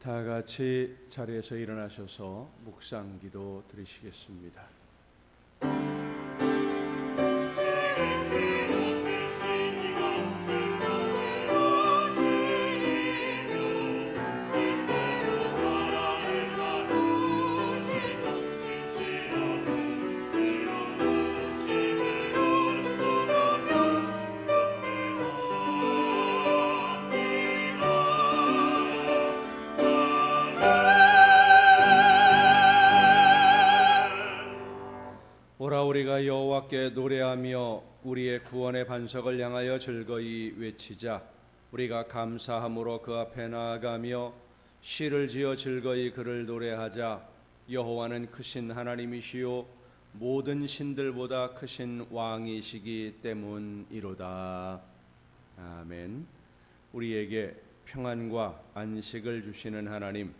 다 같이 자리에서 일어나셔서 묵상기도 드리시겠습니다. 오라 우리가 여호와께 노래하며 우리의 구원의 반석을 향하여 즐거이 외치자. 우리가 감사함으로 그 앞에 나아가며 시를 지어 즐거이 그를 노래하자. 여호와는 크신 하나님이시요 모든 신들보다 크신 왕이시기 때문이로다. 아멘. 우리에게 평안과 안식을 주시는 하나님,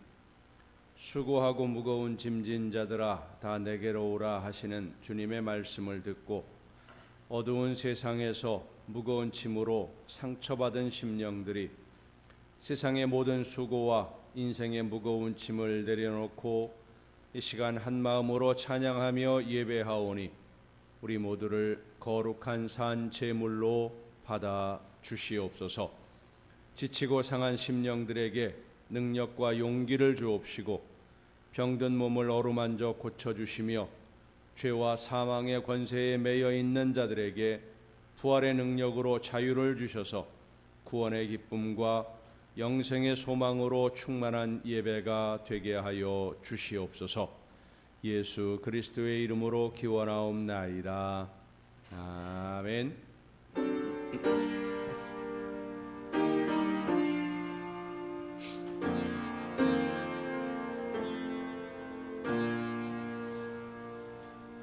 수고하고 무거운 짐진 자들아 다 내게로 오라 하시는 주님의 말씀을 듣고 어두운 세상에서 무거운 짐으로 상처받은 심령들이 세상의 모든 수고와 인생의 무거운 짐을 내려놓고 이 시간 한마음으로 찬양하며 예배하오니 우리 모두를 거룩한 산 제물로 받아 주시옵소서. 지치고 상한 심령들에게 능력과 용기를 주옵시고 병든 몸을 어루만져 고쳐주시며 죄와 사망의 권세에 매여 있는 자들에게 부활의 능력으로 자유를 주셔서 구원의 기쁨과 영생의 소망으로 충만한 예배가 되게 하여 주시옵소서. 예수 그리스도의 이름으로 기원하옵나이다. 아멘.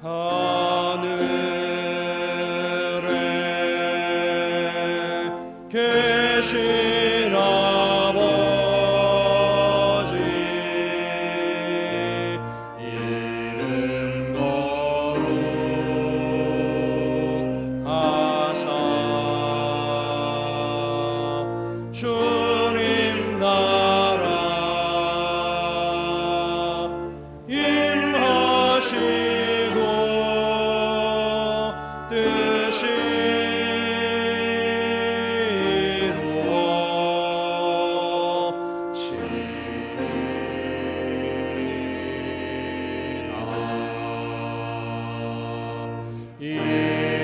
하늘에 계신 아버지 이름 거룩하사 주님 나라 임하시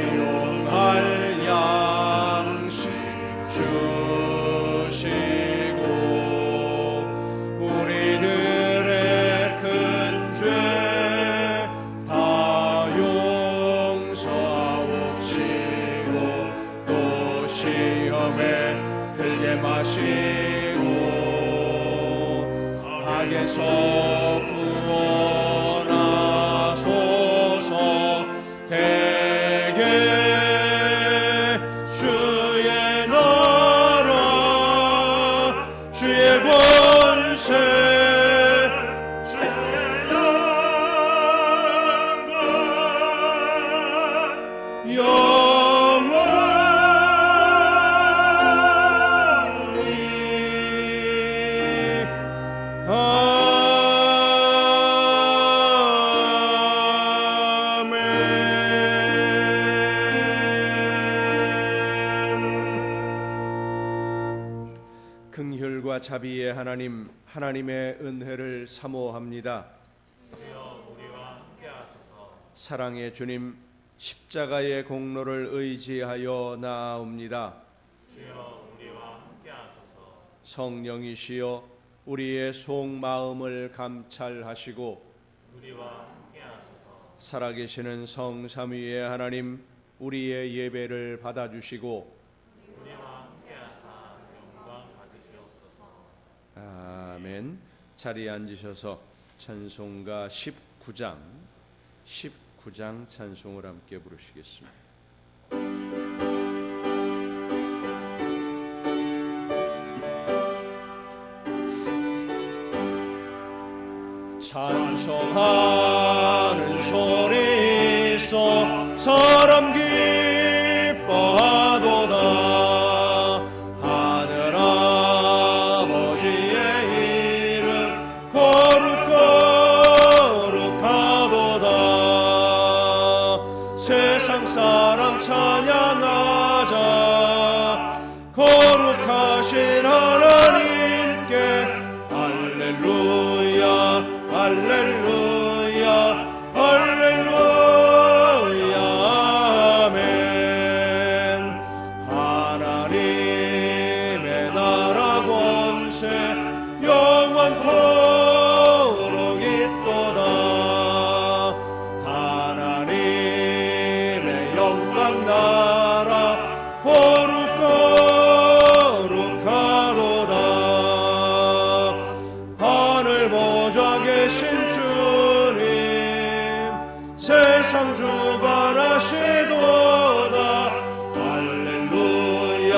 일용할 양식 주시고 우리들의 큰 죄 다 용서하옵시고 또 시험에 들게 마시고 악에서 구원하소서. 대개 주의 나라 주의 권세 주의 영광 긍휼과 자비의 하나님, 하나님의 은혜를 사모합니다. 주여 우리와 함께하소서. 사랑의 주님, 십자가의 공로를 의지하여 나아옵니다. 주여 우리와 함께하소서. 성령이시여 우리의 속마음을 감찰하시고 우리와 함께하소서. 살아계시는 성삼위의 하나님, 우리의 예배를 받아주시고 아멘. 자리에 앉으셔서 찬송가 19장 찬송을 함께 부르시겠습니다. 찬송하는 소리 있어 사람 기뻐하도다. 하늘 아버지의 이름 영원토록 있도다. 하나님의 영광 나라 거룩거룩하도다. 하늘 보좌 계신 주님 세상 주관하시도다. 할렐루야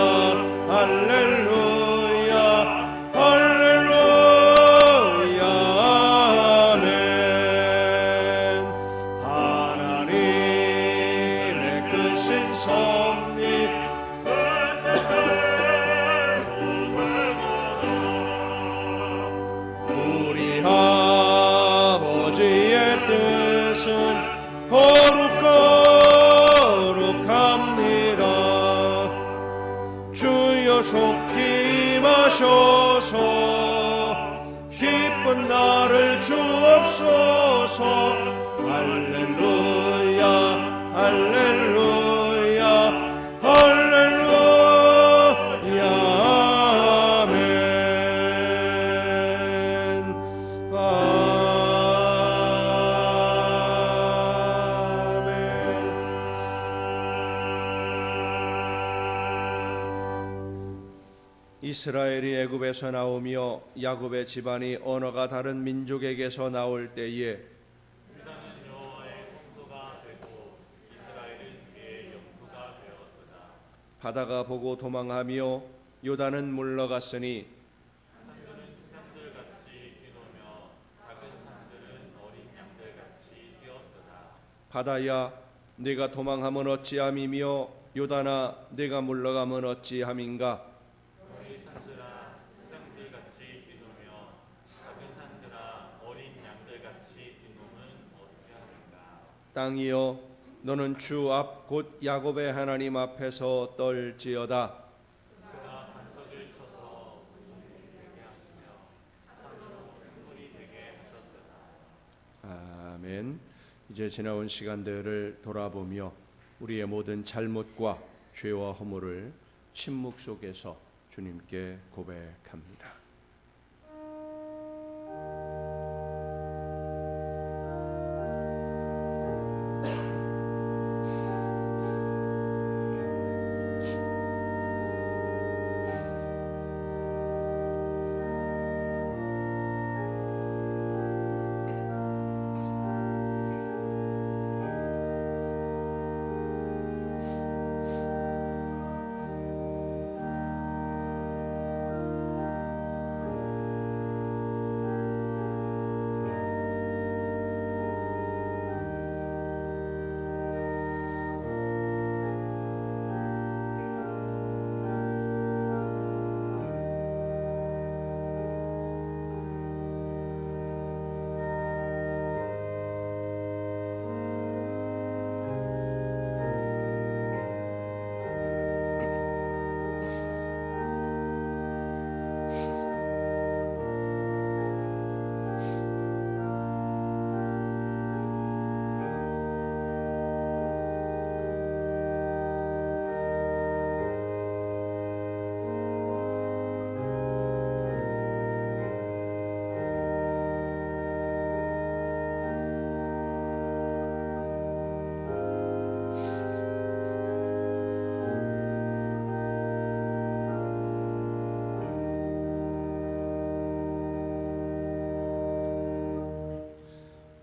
할렐루야 할렐루야 아멘. 하나님의 크신 섭리 우리 아버지의 뜻은 거룩거룩합니다. 주여 속히 임하셔서 기쁜 날을 주옵소서. 할렐루야 할렐루야 할렐루야 아멘. 이스라엘이 애굽에서 나오며 야곱의 집안이 언어가 다른 민족에게서 나올 때에 유다는 여호와의 성소가 되고 이스라엘은 그의 영토가 되었도다. 바다가 보고 도망하며 요단은 물러갔으니 산들은 수산들같이 뛰노며 작은 산들은 어린 양들같이 뛰었도다. 바다야 네가 도망하면 어찌함이며 요단아 네가 물러가면 어찌함인가. 너희 산들아 수산들같이 뛰노며 작은 산들아 어린 양들같이 뛰노면 어찌하는가. 땅이여 너는 주 앞 곧 야곱의 하나님 앞에서 떨지어다. 그가 반석을 쳐서 물이 되게 하시며 산으로 생물이 되게 하셨도다. 아멘. 이제 지나온 시간들을 돌아보며 우리의 모든 잘못과 죄와 허물을 침묵 속에서 주님께 고백합니다.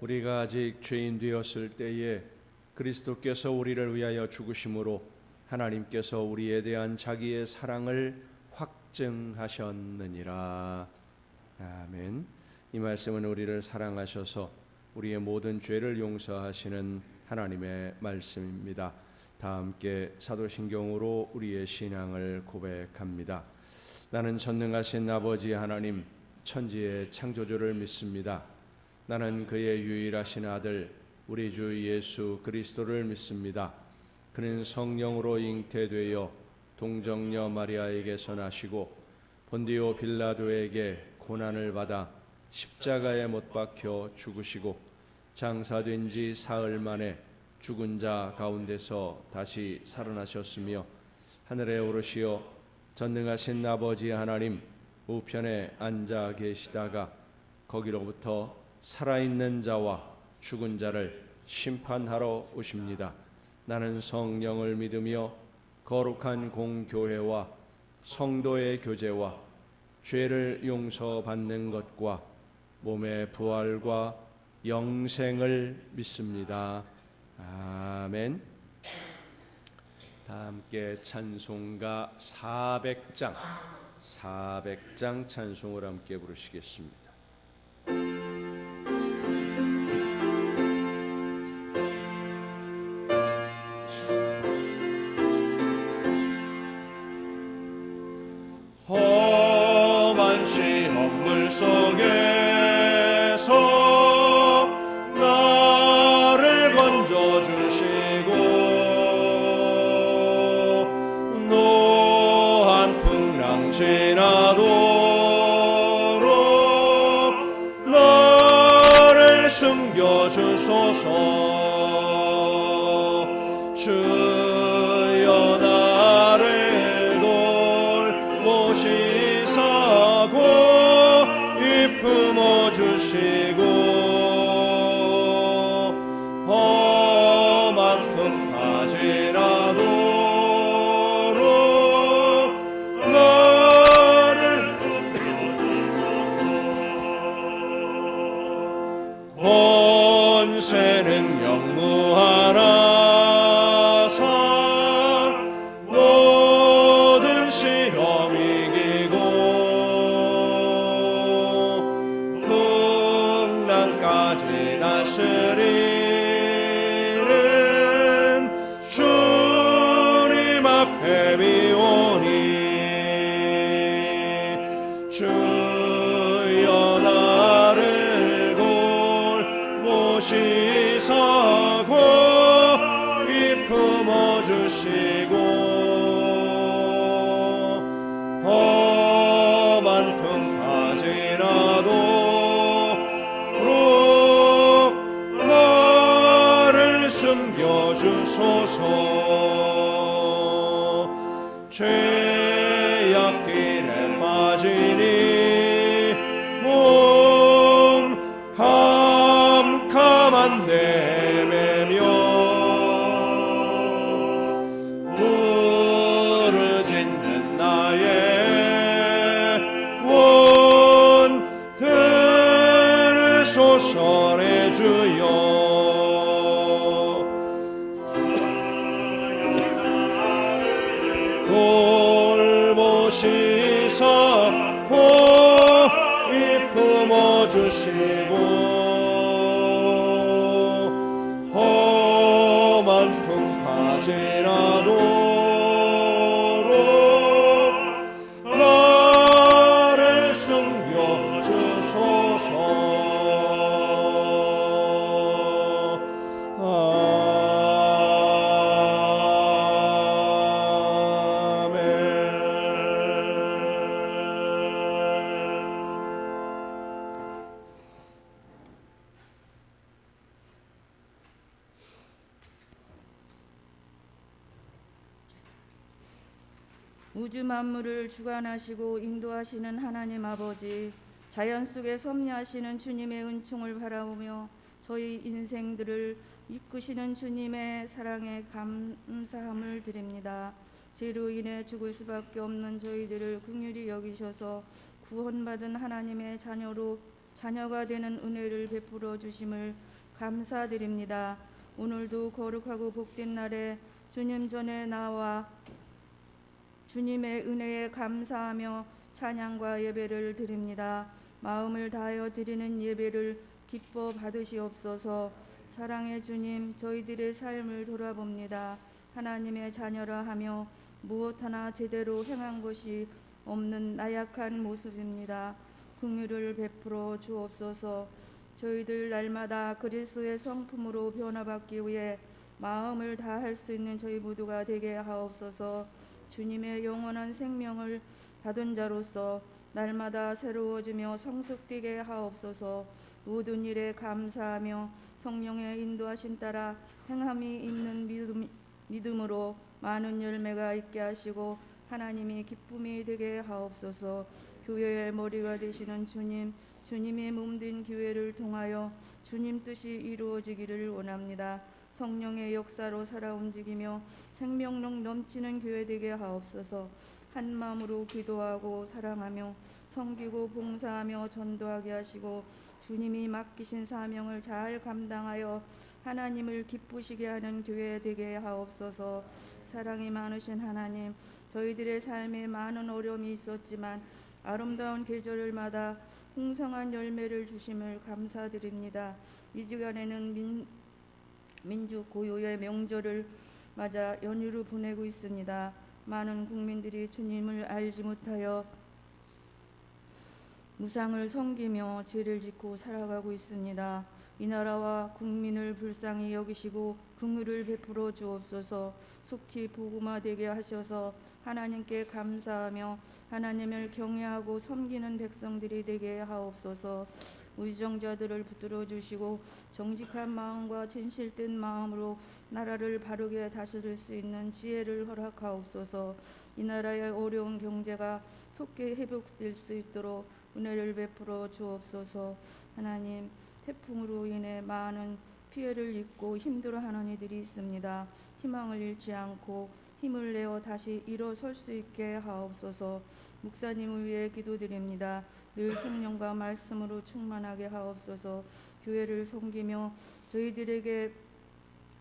우리가 아직 죄인 되었을 때에 그리스도께서 우리를 위하여 죽으심으로 하나님께서 우리에 대한 자기의 사랑을 확증하셨느니라. 아멘. 이 말씀은 우리를 사랑하셔서 우리의 모든 죄를 용서하시는 하나님의 말씀입니다. 다 함께 사도신경으로 우리의 신앙을 고백합니다. 나는 전능하신 아버지 하나님 천지의 창조주를 믿습니다. 나는 그의 유일하신 아들 우리 주 예수 그리스도를 믿습니다. 그는 성령으로 잉태되어 동정녀 마리아에게서 나시고 본디오 빌라도에게 고난을 받아 십자가에 못 박혀 죽으시고 장사된 지 사흘 만에 죽은 자 가운데서 다시 살아나셨으며 하늘에 오르시어 전능하신 아버지 하나님 우편에 앉아 계시다가 거기로부터 살아있는 자와 죽은 자를 심판하러 오십니다. 나는 성령을 믿으며 거룩한 공교회와 성도의 교제와 죄를 용서받는 것과 몸의 부활과 영생을 믿습니다. 아멘. 다 함께 찬송가 400장 찬송을 함께 부르시겠습니다. 험한 시험물 속에서 나를 건져주시고 노한 풍랑 지나도록 나를 숨겨주소서. 주여 나를 돌보시사고 품어 주시고 험한 풍파 지나도록 나를 권세는 영무하나사 모든 시험 이기고 풍랑까지 다스리는 주님 앞에 비오니 주여 나를 돌보시사고 품어 주시고 험한 풍파 지나도록 나를 숨겨주소서. 죄악길에 빠지니 몸 캄캄한 데매며 부르짖는 나의 원 들으소서내 주여. 돌보시사고 품어 주시고 험한 풍파 지나도록 나를 숨겨주소서. 우주 만물을 주관하시고 인도하시는 하나님 아버지, 자연 속에 섭리하시는 주님의 은총을 바라보며 저희 인생들을 이끄시는 주님의 사랑에 감사함을 드립니다. 죄로 인해 죽을 수밖에 없는 저희들을 긍휼히 여기셔서 구원받은 하나님의 자녀가 되는 은혜를 베풀어 주심을 감사드립니다. 오늘도 거룩하고 복된 날에 주님 전에 나와 주님의 은혜에 감사하며 찬양과 예배를 드립니다. 마음을 다하여 드리는 예배를 기뻐 받으시옵소서. 사랑의 주님, 저희들의 삶을 돌아봅니다. 하나님의 자녀라 하며 무엇 하나 제대로 행한 것이 없는 나약한 모습입니다. 긍휼을 베풀어 주옵소서. 저희들 날마다 그리스도의 성품으로 변화받기 위해 마음을 다할 수 있는 저희 모두가 되게 하옵소서. 주님의 영원한 생명을 받은 자로서 날마다 새로워지며 성숙되게 하옵소서. 모든 일에 감사하며 성령의 인도하심 따라 행함이 있는 믿음으로 많은 열매가 있게 하시고 하나님이 기쁨이 되게 하옵소서. 교회의 머리가 되시는 주님, 주님의 몸된 교회를 통하여 주님 뜻이 이루어지기를 원합니다. 성령의 역사로 살아 움직이며 생명력 넘치는 교회 되게 하옵소서. 한 마음으로 기도하고 사랑하며 섬기고 봉사하며 전도하게 하시고 주님이 맡기신 사명을 잘 감당하여 하나님을 기쁘시게 하는 교회 되게 하옵소서. 사랑이 많으신 하나님, 저희들의 삶에 많은 어려움이 있었지만 아름다운 계절을마다 풍성한 열매를 주심을 감사드립니다. 이 시간에는 민족 고유의 명절을 맞아 연휴를 보내고 있습니다. 많은 국민들이 주님을 알지 못하여 무상을 섬기며 죄를 짓고 살아가고 있습니다. 이 나라와 국민을 불쌍히 여기시고 긍휼을 베풀어 주옵소서. 속히 복음화되게 하셔서 하나님께 감사하며 하나님을 경외하고 섬기는 백성들이 되게 하옵소서. 의정자들을 붙들어 주시고 정직한 마음과 진실된 마음으로 나라를 바르게 다스릴 수 있는 지혜를 허락하옵소서. 이 나라의 어려운 경제가 속히 회복될 수 있도록 은혜를 베풀어 주옵소서. 하나님, 태풍으로 인해 많은 피해를 입고 힘들어하는 이들이 있습니다. 희망을 잃지 않고 힘을 내어 다시 일어설 수 있게 하옵소서. 목사님을 위해 기도드립니다. 늘 성령과 말씀으로 충만하게 하옵소서. 교회를 섬기며 저희들에게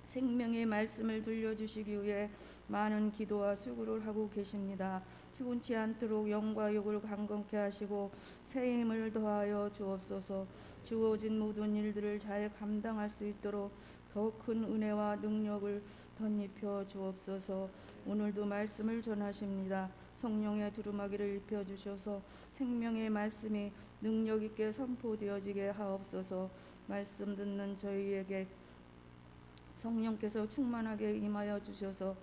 생명의 말씀을 들려주시기 위해 많은 기도와 수고를 하고 계십니다. 피곤치 않도록 영과 육을 강건케 하시고 새 힘을 더하여 주옵소서. 주어진 모든 일들을 잘 감당할 수 있도록 더 큰 은혜와 능력을 덧입혀 주옵소서. 오늘도 말씀을 전하십니다. 성령의 두루마기를 입혀주셔서 생명의 말씀이 능력 있게 선포되어지게 하옵소서. 말씀 듣는 저희에게 성령께서 충만하게 임하여 주셔서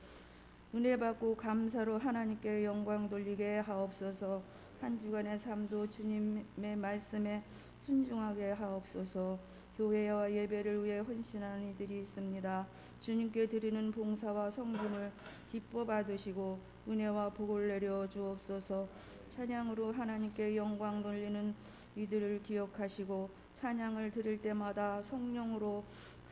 은혜 받고 감사로 하나님께 영광 돌리게 하옵소서. 한 주간의 삶도 주님의 말씀에 순종하게 하옵소서. 교회와 예배를 위해 헌신하는 이들이 있습니다. 주님께 드리는 봉사와 성금을 기뻐 받으시고 은혜와 복을 내려 주옵소서. 찬양으로 하나님께 영광 돌리는 이들을 기억하시고 찬양을 드릴 때마다 성령으로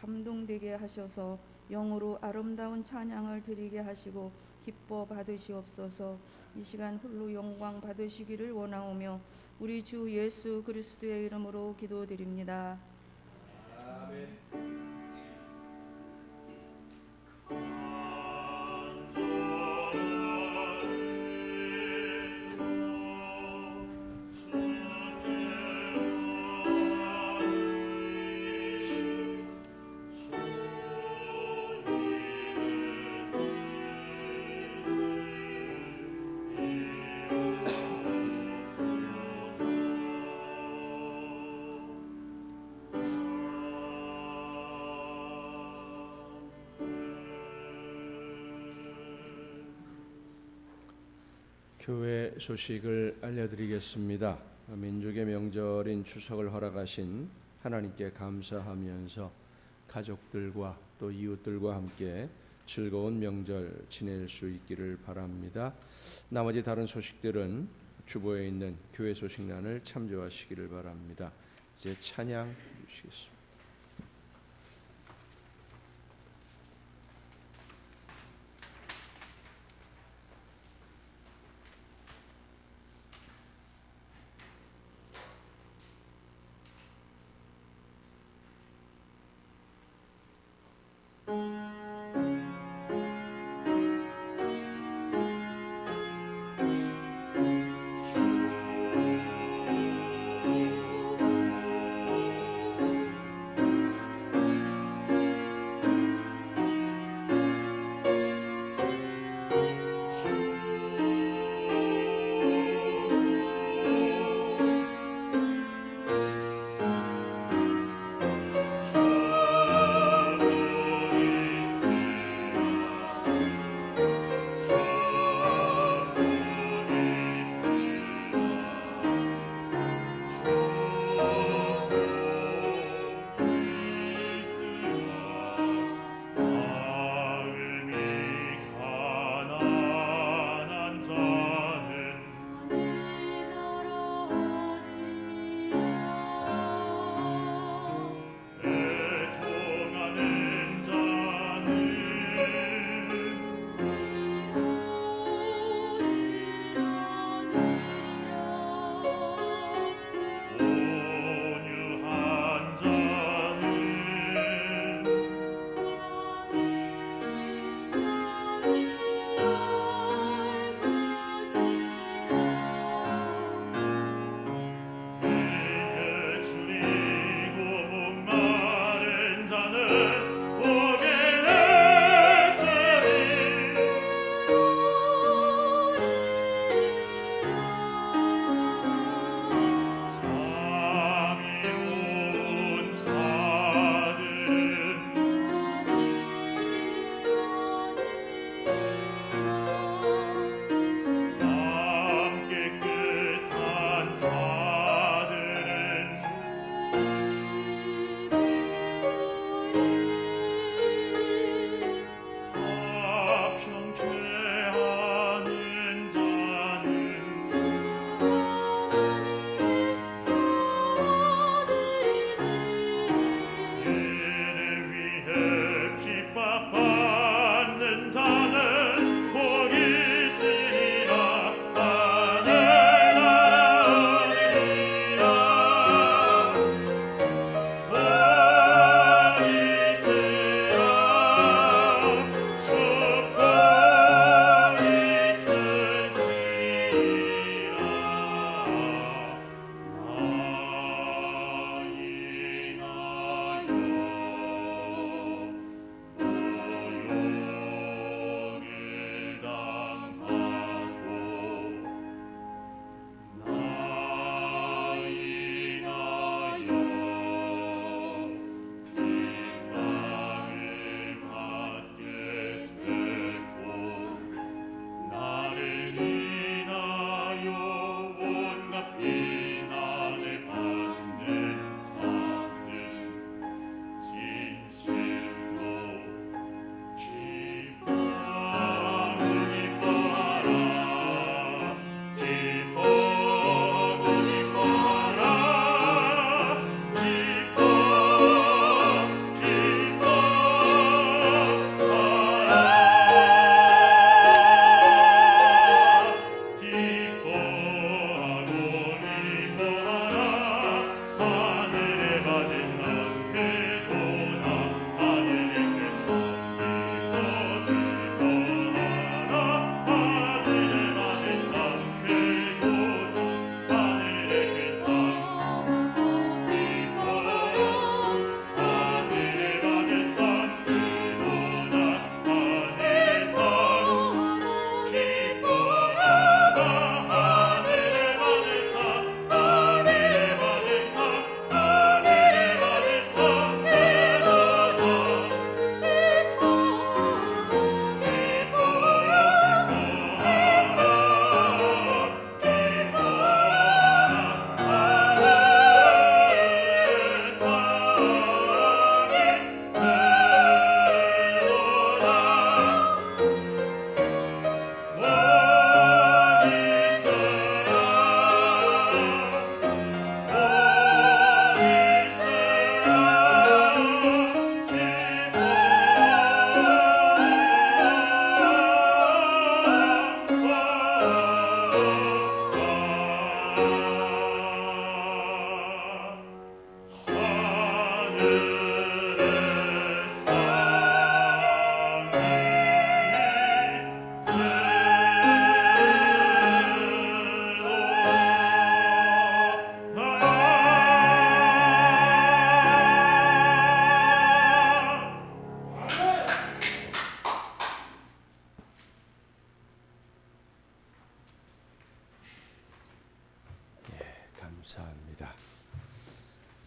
감동되게 하셔서 영으로 아름다운 찬양을 드리게 하시고 기뻐 받으시옵소서. 이 시간 홀로 영광 받으시기를 원하오며 우리 주 예수 그리스도의 이름으로 기도드립니다. 아멘. 교회 소식을 알려드리겠습니다. 민족의 명절인 추석을 허락하신 하나님께 감사하면서 가족들과 또 이웃들과 함께 즐거운 명절 지낼 수 있기를 바랍니다. 나머지 다른 소식들은 주보에 있는 교회 소식란을 참조하시기를 바랍니다. 이제 찬양 주시겠습니다.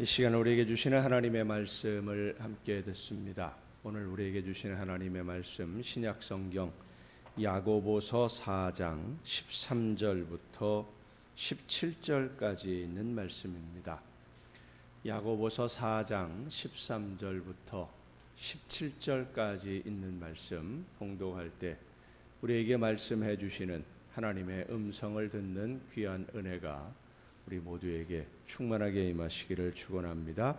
이 시간 우리에게 주시는 하나님의 말씀을 함께 듣습니다. 오늘 우리에게 주시는 하나님의 말씀 신약 성경 야고보서 4장 13절부터 17절까지 있는 말씀입니다. 야고보서 4장 13절부터 17절까지 있는 말씀 봉독할 때 우리에게 말씀해 주시는 하나님의 음성을 듣는 귀한 은혜가 우리 모두에게 충만하게 임하시기를 축원합니다.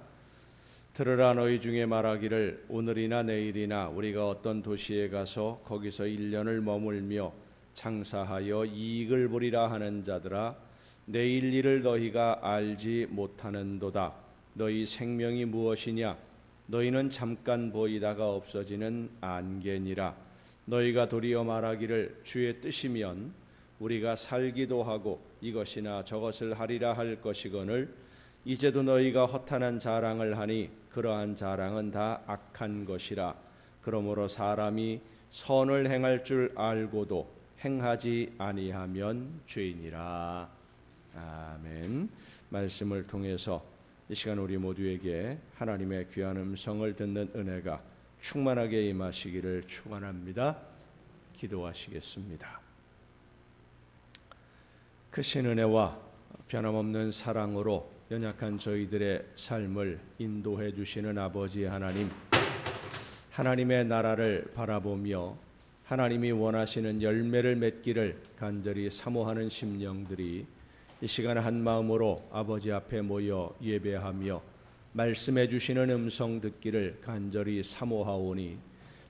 들으라 너희 중에 말하기를 오늘이나 내일이나 우리가 어떤 도시에 가서 거기서 1년을 머물며 장사하여 이익을 보리라 하는 자들아 내일 일을 너희가 알지 못하는도다. 너희 생명이 무엇이냐? 너희는 잠깐 보이다가 없어지는 안개니라. 너희가 도리어 말하기를 주의 뜻이면 우리가 살기도 하고 이것이나 저것을 하리라 할 것이거늘 이제도 너희가 허탄한 자랑을 하니 그러한 자랑은 다 악한 것이라. 그러므로 사람이 선을 행할 줄 알고도 행하지 아니하면 죄인이라. 아멘. 말씀을 통해서 이 시간 우리 모두에게 하나님의 귀한 음성을 듣는 은혜가 충만하게 임하시기를 축원합니다. 기도하시겠습니다. 크신 은혜와 변함없는 사랑으로 연약한 저희들의 삶을 인도해 주시는 아버지 하나님, 하나님의 나라를 바라보며 하나님이 원하시는 열매를 맺기를 간절히 사모하는 심령들이 이 시간 한 마음으로 아버지 앞에 모여 예배하며 말씀해 주시는 음성 듣기를 간절히 사모하오니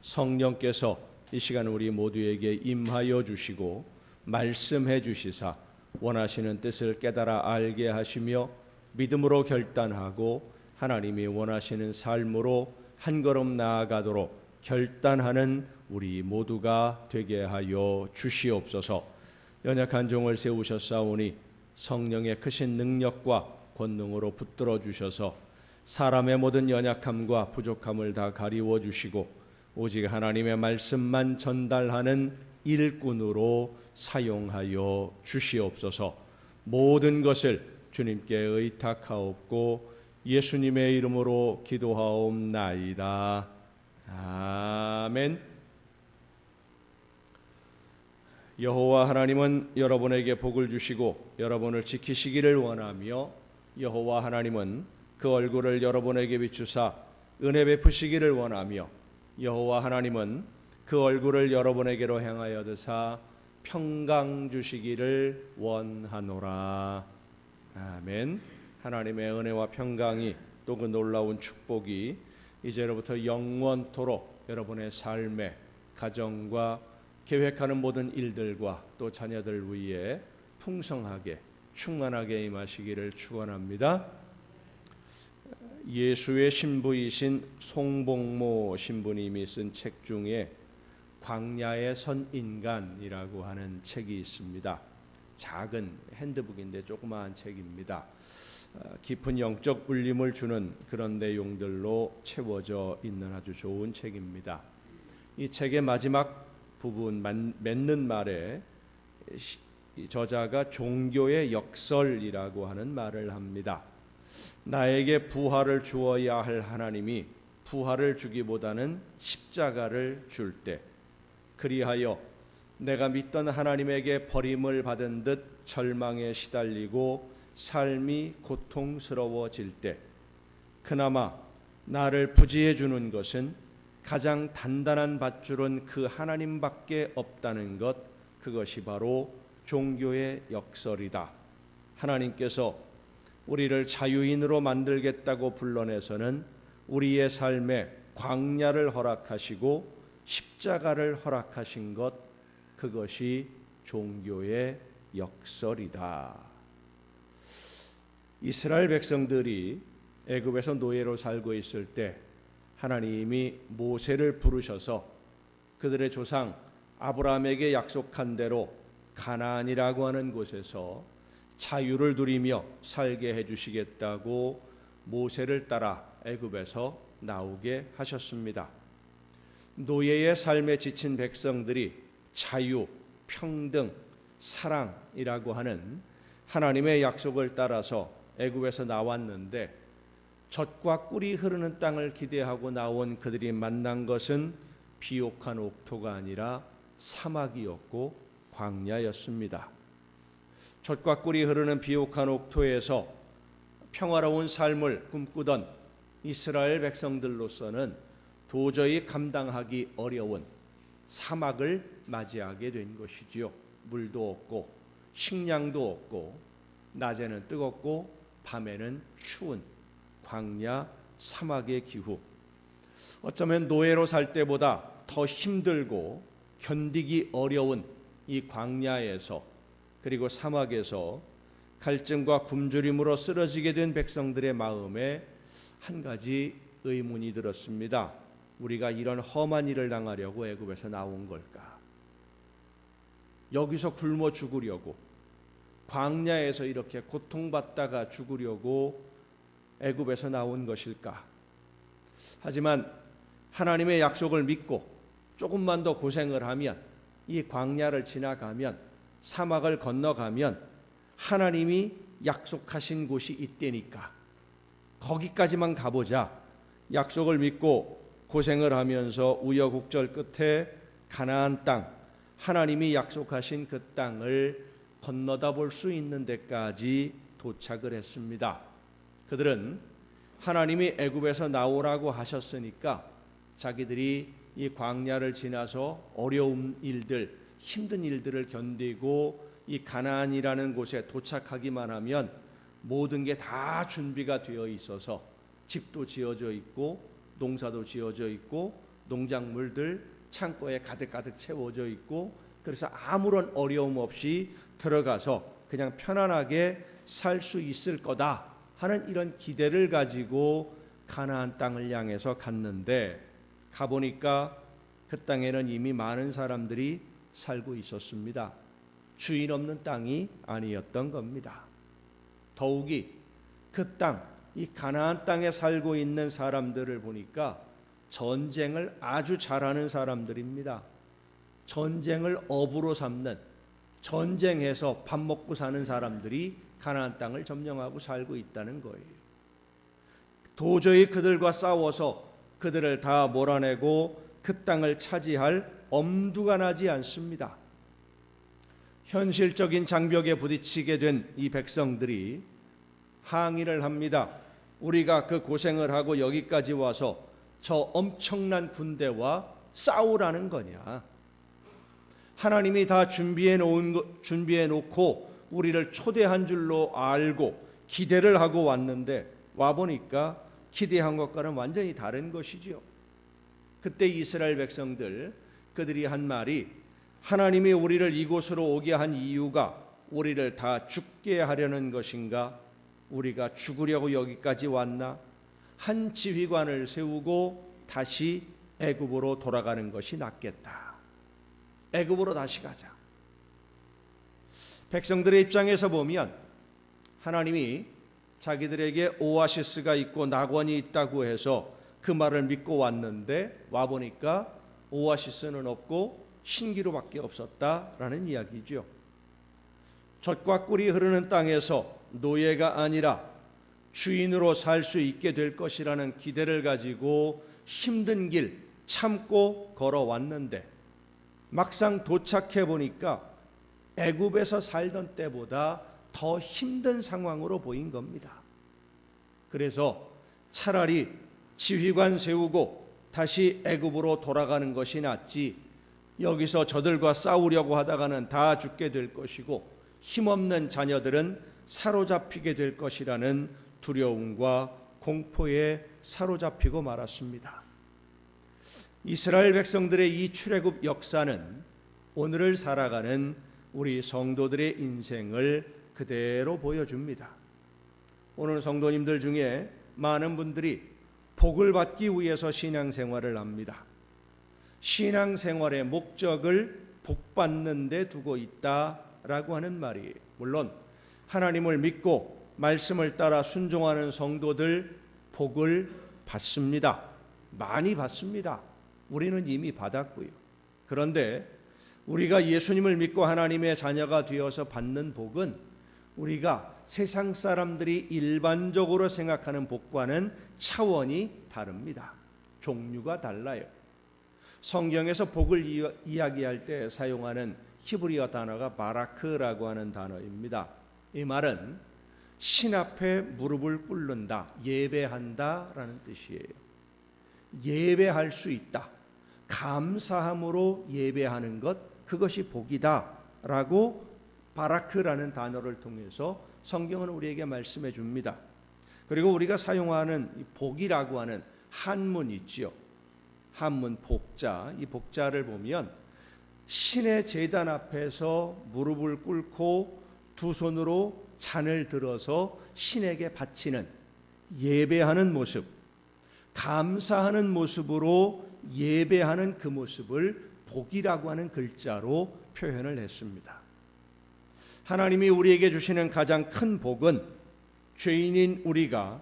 성령께서 이 시간 우리 모두에게 임하여 주시고 말씀해 주시사 원하시는 뜻을 깨달아 알게 하시며 믿음으로 결단하고 하나님이 원하시는 삶으로 한 걸음 나아가도록 결단하는 우리 모두가 되게 하여 주시옵소서. 연약한 종을 세우셨사오니 성령의 크신 능력과 권능으로 붙들어 주셔서 사람의 모든 연약함과 부족함을 다 가리워 주시고 오직 하나님의 말씀만 전달하는 일꾼으로 사용하여 주시옵소서. 모든 것을 주님께 의탁하옵고 예수님의 이름으로 기도하옵나이다. 아멘. 여호와 하나님은 여러분에게 복을 주시고 여러분을 지키시기를 원하며 여호와 하나님은 그 얼굴을 여러분에게 비추사 은혜 베푸시기를 원하며 여호와 하나님은 그 얼굴을 여러분에게로 향하여 드사 평강 주시기를 원하노라. 아멘. 하나님의 은혜와 평강이 또 그 놀라운 축복이 이제로부터 영원토록 여러분의 삶에 가정과 계획하는 모든 일들과 또 자녀들 위에 풍성하게 충만하게 임하시기를 축원합니다. 예수의 신부이신 송복모 신부님이 쓴 책 중에 광야의 선인간이라고 하는 책이 있습니다. 작은 핸드북인데 조그마한 책입니다. 깊은 영적 울림을 주는 그런 내용들로 채워져 있는 아주 좋은 책입니다. 이 책의 마지막 부분 맺는 말에 저자가 종교의 역설이라고 하는 말을 합니다. 나에게 부활을 주어야 할 하나님이 부활을 주기보다는 십자가를 줄 때, 그리하여 내가 믿던 하나님에게 버림을 받은 듯 절망에 시달리고 삶이 고통스러워질 때 그나마 나를 부지해 주는 것은 가장 단단한 밧줄은 그 하나님밖에 없다는 것, 그것이 바로 종교의 역설이다. 하나님께서 우리를 자유인으로 만들겠다고 불러내서는 우리의 삶에 광야를 허락하시고 십자가를 허락하신 것, 그것이 종교의 역설이다. 이스라엘 백성들이 애굽에서 노예로 살고 있을 때 하나님이 모세를 부르셔서 그들의 조상 아브라함에게 약속한 대로 가나안이라고 하는 곳에서 자유를 누리며 살게 해주시겠다고 모세를 따라 애굽에서 나오게 하셨습니다. 노예의 삶에 지친 백성들이 자유, 평등, 사랑이라고 하는 하나님의 약속을 따라서 애굽에서 나왔는데 젖과 꿀이 흐르는 땅을 기대하고 나온 그들이 만난 것은 비옥한 옥토가 아니라 사막이었고 광야였습니다. 젖과 꿀이 흐르는 비옥한 옥토에서 평화로운 삶을 꿈꾸던 이스라엘 백성들로서는 도저히 감당하기 어려운 사막을 맞이하게 된 것이지요. 물도 없고 식량도 없고 낮에는 뜨겁고 밤에는 추운 광야 사막의 기후, 어쩌면 노예로 살 때보다 더 힘들고 견디기 어려운 이 광야에서 그리고 사막에서 갈증과 굶주림으로 쓰러지게 된 백성들의 마음에 한 가지 의문이 들었습니다. 우리가 이런 험한 일을 당하려고 애굽에서 나온 걸까? 여기서 굶어 죽으려고, 광야에서 이렇게 고통받다가 죽으려고 애굽에서 나온 것일까? 하지만 하나님의 약속을 믿고 조금만 더 고생을 하면, 이 광야를 지나가면, 사막을 건너가면 하나님이 약속하신 곳이 있다니까 거기까지만 가보자. 약속을 믿고 고생을 하면서 우여곡절 끝에 가나안 땅, 하나님이 약속하신 그 땅을 건너다 볼 수 있는 데까지 도착을 했습니다. 그들은 하나님이 애굽에서 나오라고 하셨으니까 자기들이 이 광야를 지나서 어려운 일들, 힘든 일들을 견디고 이 가나안이라는 곳에 도착하기만 하면 모든 게 다 준비가 되어 있어서 집도 지어져 있고 농사도 지어져 있고 농작물들 창고에 가득가득 채워져 있고, 그래서 아무런 어려움 없이 들어가서 그냥 편안하게 살 수 있을 거다 하는 이런 기대를 가지고 가나안 땅을 향해서 갔는데, 가보니까 그 땅에는 이미 많은 사람들이 살고 있었습니다. 주인 없는 땅이 아니었던 겁니다. 더욱이 그 땅, 이 가나안 땅에 살고 있는 사람들을 보니까 전쟁을 아주 잘하는 사람들입니다. 전쟁을 업으로 삼는, 전쟁해서 밥 먹고 사는 사람들이 가나안 땅을 점령하고 살고 있다는 거예요. 도저히 그들과 싸워서 그들을 다 몰아내고 그 땅을 차지할 엄두가 나지 않습니다. 현실적인 장벽에 부딪히게 된 이 백성들이 항의를 합니다. 우리가 그 고생을 하고 여기까지 와서 저 엄청난 군대와 싸우라는 거냐? 하나님이 다 준비해 놓고 우리를 초대한 줄로 알고 기대를 하고 왔는데 와보니까 기대한 것과는 완전히 다른 것이죠. 그때 이스라엘 백성들, 그들이 한 말이, 하나님이 우리를 이곳으로 오게 한 이유가 우리를 다 죽게 하려는 것인가? 우리가 죽으려고 여기까지 왔나? 한 지휘관을 세우고 다시 애굽으로 돌아가는 것이 낫겠다. 애굽으로 다시 가자. 백성들의 입장에서 보면 하나님이 자기들에게 오아시스가 있고 낙원이 있다고 해서 그 말을 믿고 왔는데 와보니까 오아시스는 없고 신기루밖에 없었다라는 이야기죠. 젖과 꿀이 흐르는 땅에서 노예가 아니라 주인으로 살 수 있게 될 것이라는 기대를 가지고 힘든 길 참고 걸어왔는데 막상 도착해 보니까 애굽에서 살던 때보다 더 힘든 상황으로 보인 겁니다. 그래서 차라리 지휘관 세우고 다시 애굽으로 돌아가는 것이 낫지, 여기서 저들과 싸우려고 하다가는 다 죽게 될 것이고 힘없는 자녀들은 사로잡히게 될 것이라는 두려움과 공포에 사로잡히고 말았습니다. 이스라엘 백성들의 이 출애굽 역사는 오늘을 살아가는 우리 성도들의 인생을 그대로 보여줍니다. 오늘 성도님들 중에 많은 분들이 복을 받기 위해서 신앙생활을 합니다. 신앙생활의 목적을 복받는 데 두고 있다라고 하는 말이에요. 물론 하나님을 믿고 말씀을 따라 순종하는 성도들 복을 받습니다. 많이 받습니다. 우리는 이미 받았고요. 그런데 우리가 예수님을 믿고 하나님의 자녀가 되어서 받는 복은 우리가 세상 사람들이 일반적으로 생각하는 복과는 차원이 다릅니다. 종류가 달라요. 성경에서 복을 이야기할 때 사용하는 히브리어 단어가 바라크라고 하는 단어입니다. 이 말은 신 앞에 무릎을 꿇는다, 예배한다라는 뜻이에요. 예배할 수 있다, 감사함으로 예배하는 것, 그것이 복이다라고 바라크라는 단어를 통해서 성경은 우리에게 말씀해 줍니다. 그리고 우리가 사용하는 복이라고 하는 한문 있지요. 한문 복자, 이 복자를 보면 신의 제단 앞에서 무릎을 꿇고 두 손으로 잔을 들어서 신에게 바치는, 예배하는 모습, 감사하는 모습으로 예배하는 그 모습을 복이라고 하는 글자로 표현을 했습니다. 하나님이 우리에게 주시는 가장 큰 복은 죄인인 우리가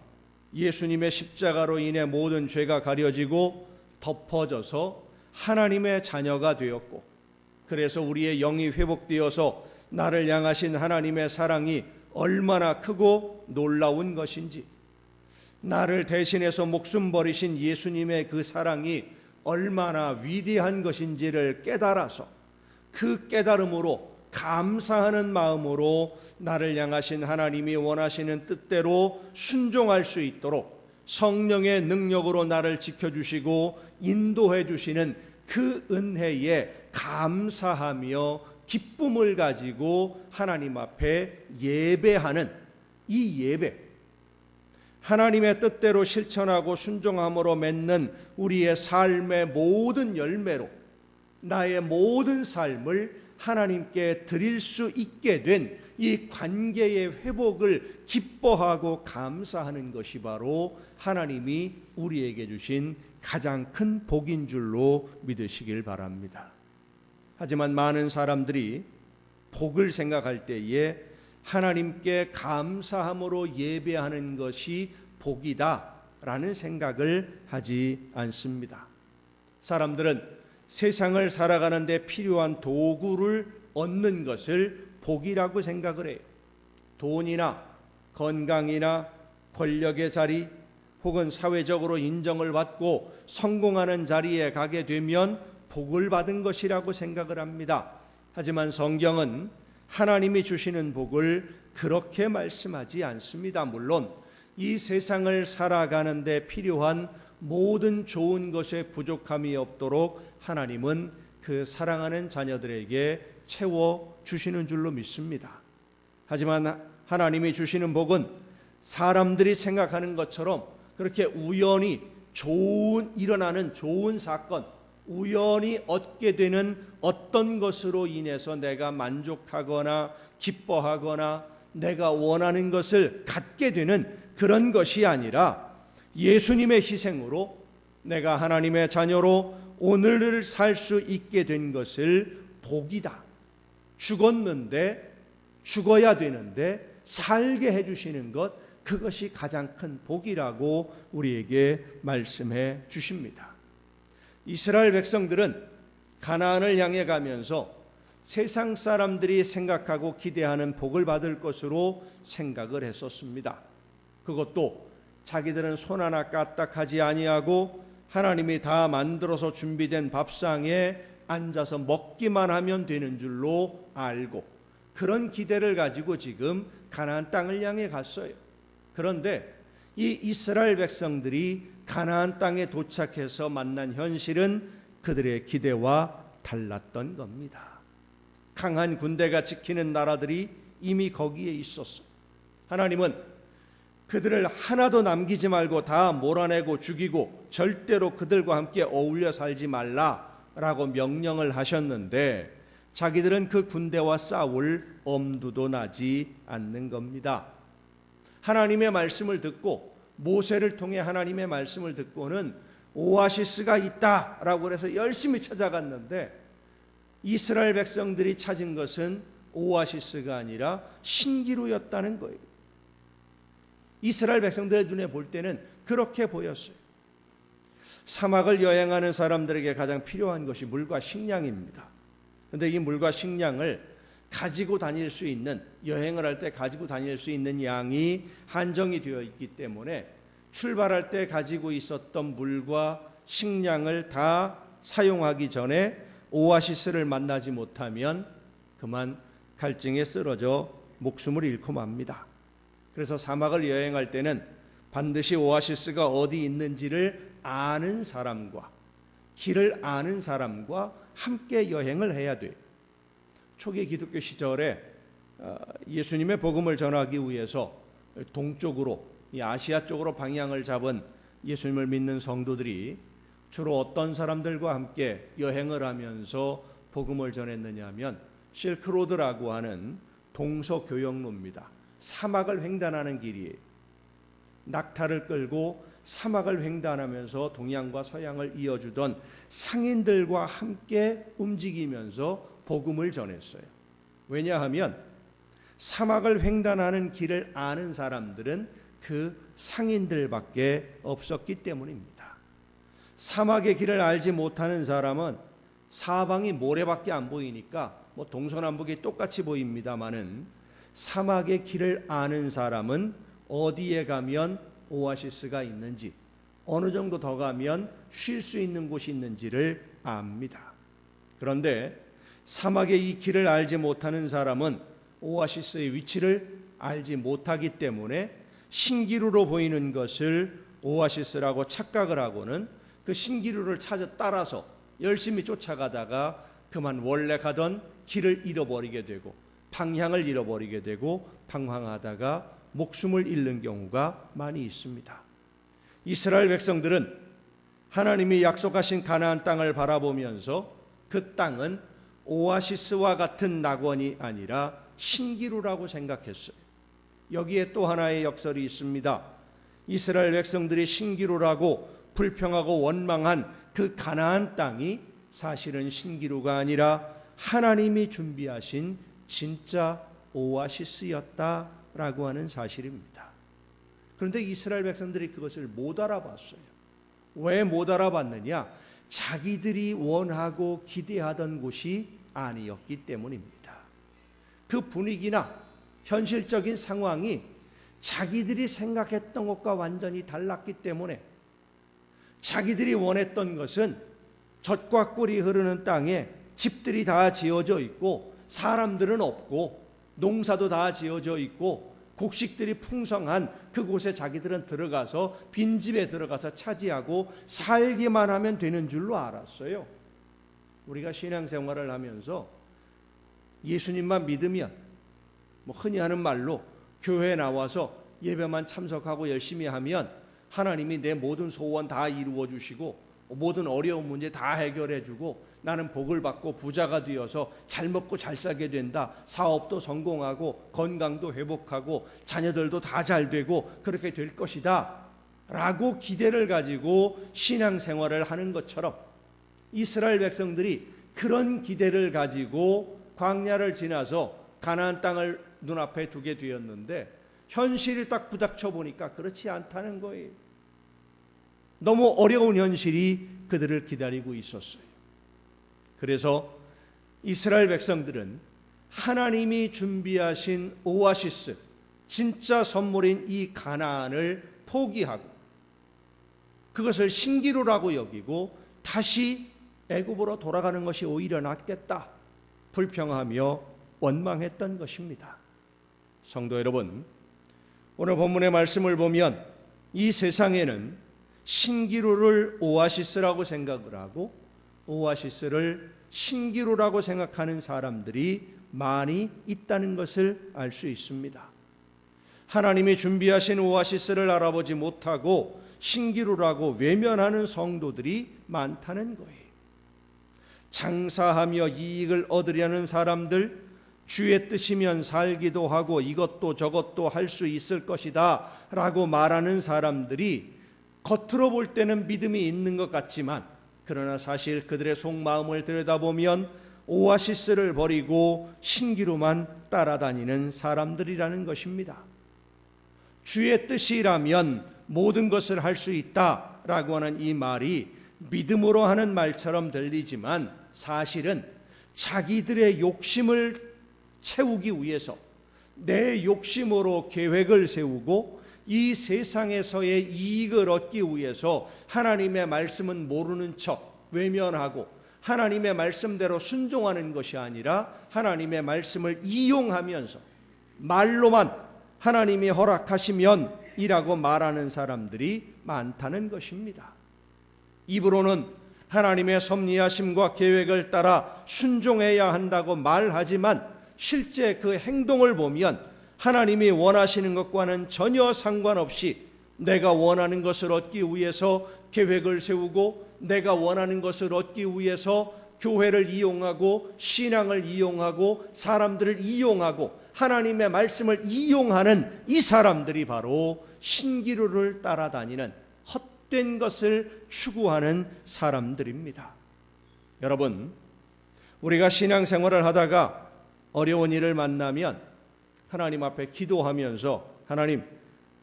예수님의 십자가로 인해 모든 죄가 가려지고 덮어져서 하나님의 자녀가 되었고, 그래서 우리의 영이 회복되어서 나를 향하신 하나님의 사랑이 얼마나 크고 놀라운 것인지, 나를 대신해서 목숨 버리신 예수님의 그 사랑이 얼마나 위대한 것인지를 깨달아서 그 깨달음으로 감사하는 마음으로 나를 향하신 하나님이 원하시는 뜻대로 순종할 수 있도록 성령의 능력으로 나를 지켜주시고 인도해 주시는 그 은혜에 감사하며 기쁨을 가지고 하나님 앞에 예배하는 이 예배, 하나님의 뜻대로 실천하고 순종함으로 맺는 우리의 삶의 모든 열매로 나의 모든 삶을 하나님께 드릴 수 있게 된 이 관계의 회복을 기뻐하고 감사하는 것이 바로 하나님이 우리에게 주신 가장 큰 복인 줄로 믿으시길 바랍니다. 하지만 많은 사람들이 복을 생각할 때에 하나님께 감사함으로 예배하는 것이 복이다라는 생각을 하지 않습니다. 사람들은 세상을 살아가는 데 필요한 도구를 얻는 것을 복이라고 생각을 해요. 돈이나 건강이나 권력의 자리 혹은 사회적으로 인정을 받고 성공하는 자리에 가게 되면 복을 받은 것이라고 생각을 합니다. 하지만 성경은 하나님이 주시는 복을 그렇게 말씀하지 않습니다. 물론 이 세상을 살아가는 데 필요한 모든 좋은 것에 부족함이 없도록 하나님은 그 사랑하는 자녀들에게 채워주시는 줄로 믿습니다. 하지만 하나님이 주시는 복은 사람들이 생각하는 것처럼 그렇게 우연히 일어나는 좋은 사건, 우연히 얻게 되는 어떤 것으로 인해서 내가 만족하거나 기뻐하거나 내가 원하는 것을 갖게 되는 그런 것이 아니라 예수님의 희생으로 내가 하나님의 자녀로 오늘을 살 수 있게 된 것을 복이다. 죽었는데 죽어야 되는데 살게 해주시는 것, 그것이 가장 큰 복이라고 우리에게 말씀해 주십니다. 이스라엘 백성들은 가나안을 향해 가면서 세상 사람들이 생각하고 기대하는 복을 받을 것으로 생각을 했었습니다. 그것도 자기들은 손 하나 까딱하지 아니하고 하나님이 다 만들어서 준비된 밥상에 앉아서 먹기만 하면 되는 줄로 알고 그런 기대를 가지고 지금 가나안 땅을 향해 갔어요. 그런데 이 이스라엘 백성들이 가나안 땅에 도착해서 만난 현실은 그들의 기대와 달랐던 겁니다. 강한 군대가 지키는 나라들이 이미 거기에 있었어. 하나님은 그들을 하나도 남기지 말고 다 몰아내고 죽이고 절대로 그들과 함께 어울려 살지 말라라고 명령을 하셨는데 자기들은 그 군대와 싸울 엄두도 나지 않는 겁니다. 하나님의 말씀을 듣고 모세를 통해 하나님의 말씀을 듣고는 오아시스가 있다라고 해서 열심히 찾아갔는데 이스라엘 백성들이 찾은 것은 오아시스가 아니라 신기루였다는 거예요. 이스라엘 백성들의 눈에 볼 때는 그렇게 보였어요. 사막을 여행하는 사람들에게 가장 필요한 것이 물과 식량입니다. 그런데 이 물과 식량을 가지고 다닐 수 있는, 여행을 할 때 가지고 다닐 수 있는 양이 한정이 되어 있기 때문에 출발할 때 가지고 있었던 물과 식량을 다 사용하기 전에 오아시스를 만나지 못하면 그만 갈증에 쓰러져 목숨을 잃고 맙니다. 그래서 사막을 여행할 때는 반드시 오아시스가 어디 있는지를 아는 사람과, 길을 아는 사람과 함께 여행을 해야 돼요. 초기 기독교 시절에 예수님의 복음을 전하기 위해서 동쪽으로, 이 아시아 쪽으로 방향을 잡은 예수님을 믿는 성도들이 주로 어떤 사람들과 함께 여행을 하면서 복음을 전했느냐 하면 실크로드라고 하는 동서교역로입니다. 사막을 횡단하는 길이에요. 낙타를 끌고 사막을 횡단하면서 동양과 서양을 이어주던 상인들과 함께 움직이면서 복음을 전했어요. 왜냐하면 사막을 횡단하는 길을 아는 사람들은 그 상인들밖에 없었기 때문입니다. 사막의 길을 알지 못하는 사람은 사방이 모래밖에 안 보이니까 뭐 동서남북이 똑같이 보입니다마는 사막의 길을 아는 사람은 어디에 가면 오아시스가 있는지, 어느 정도 더 가면 쉴 수 있는 곳이 있는지를 압니다. 그런데 사막의 이 길을 알지 못하는 사람은 오아시스의 위치를 알지 못하기 때문에 신기루로 보이는 것을 오아시스라고 착각을 하고는 그 신기루를 따라서 열심히 쫓아가다가 그만 원래 가던 길을 잃어버리게 되고 방향을 잃어버리게 되고 방황하다가 목숨을 잃는 경우가 많이 있습니다. 이스라엘 백성들은 하나님이 약속하신 가나안 땅을 바라보면서 그 땅은 오아시스와 같은 낙원이 아니라 신기루라고 생각했어요. 여기에 또 하나의 역설이 있습니다. 이스라엘 백성들이 신기루라고 불평하고 원망한 그 가나안 땅이 사실은 신기루가 아니라 하나님이 준비하신 진짜 오아시스였다라고 하는 사실입니다. 그런데 이스라엘 백성들이 그것을 못 알아봤어요. 왜 못 알아봤느냐? 자기들이 원하고 기대하던 곳이 아니었기 때문입니다. 그 분위기나 현실적인 상황이 자기들이 생각했던 것과 완전히 달랐기 때문에 자기들이 원했던 것은 젖과 꿀이 흐르는 땅에 집들이 다 지어져 있고 사람들은 없고 농사도 다 지어져 있고 곡식들이 풍성한 그곳에 자기들은 들어가서 빈집에 들어가서 차지하고 살기만 하면 되는 줄로 알았어요. 우리가 신앙생활을 하면서 예수님만 믿으면 뭐 흔히 하는 말로 교회에 나와서 예배만 참석하고 열심히 하면 하나님이 내 모든 소원 다 이루어 주시고 모든 어려운 문제 다 해결해 주고 나는 복을 받고 부자가 되어서 잘 먹고 잘 살게 된다. 사업도 성공하고 건강도 회복하고 자녀들도 다 잘 되고 그렇게 될 것이다 라고 기대를 가지고 신앙생활을 하는 것처럼 이스라엘 백성들이 그런 기대를 가지고 광야를 지나서 가나안 땅을 눈앞에 두게 되었는데 현실이 딱 부닥쳐 보니까 그렇지 않다는 거예요. 너무 어려운 현실이 그들을 기다리고 있었어요. 그래서 이스라엘 백성들은 하나님이 준비하신 오아시스, 진짜 선물인 이 가나안을 포기하고 그것을 신기루라고 여기고 다시 애굽으로 돌아가는 것이 오히려 낫겠다 불평하며 원망했던 것입니다. 성도 여러분, 오늘 본문의 말씀을 보면 이 세상에는 신기루를 오아시스라고 생각을 하고 오아시스를 신기루라고 생각하는 사람들이 많이 있다는 것을 알 수 있습니다. 하나님이 준비하신 오아시스를 알아보지 못하고 신기루라고 외면하는 성도들이 많다는 거예요. 장사하며 이익을 얻으려는 사람들, 주의 뜻이면 살기도 하고 이것도 저것도 할 수 있을 것이다 라고 말하는 사람들이 겉으로 볼 때는 믿음이 있는 것 같지만 그러나 사실 그들의 속마음을 들여다보면 오아시스를 버리고 신기루만 따라다니는 사람들이라는 것입니다. 주의 뜻이라면 모든 것을 할 수 있다라고 하는 이 말이 믿음으로 하는 말처럼 들리지만 사실은 자기들의 욕심을 채우기 위해서 내 욕심으로 계획을 세우고 이 세상에서의 이익을 얻기 위해서 하나님의 말씀은 모르는 척 외면하고 하나님의 말씀대로 순종하는 것이 아니라 하나님의 말씀을 이용하면서 말로만 하나님이 허락하시면 이라고 말하는 사람들이 많다는 것입니다. 입으로는 하나님의 섭리하심과 계획을 따라 순종해야 한다고 말하지만 실제 그 행동을 보면 하나님이 원하시는 것과는 전혀 상관없이 내가 원하는 것을 얻기 위해서 계획을 세우고 내가 원하는 것을 얻기 위해서 교회를 이용하고 신앙을 이용하고 사람들을 이용하고 하나님의 말씀을 이용하는 이 사람들이 바로 신기루를 따라다니는 헛된 것을 추구하는 사람들입니다. 여러분, 우리가 신앙생활을 하다가 어려운 일을 만나면 하나님 앞에 기도하면서 하나님,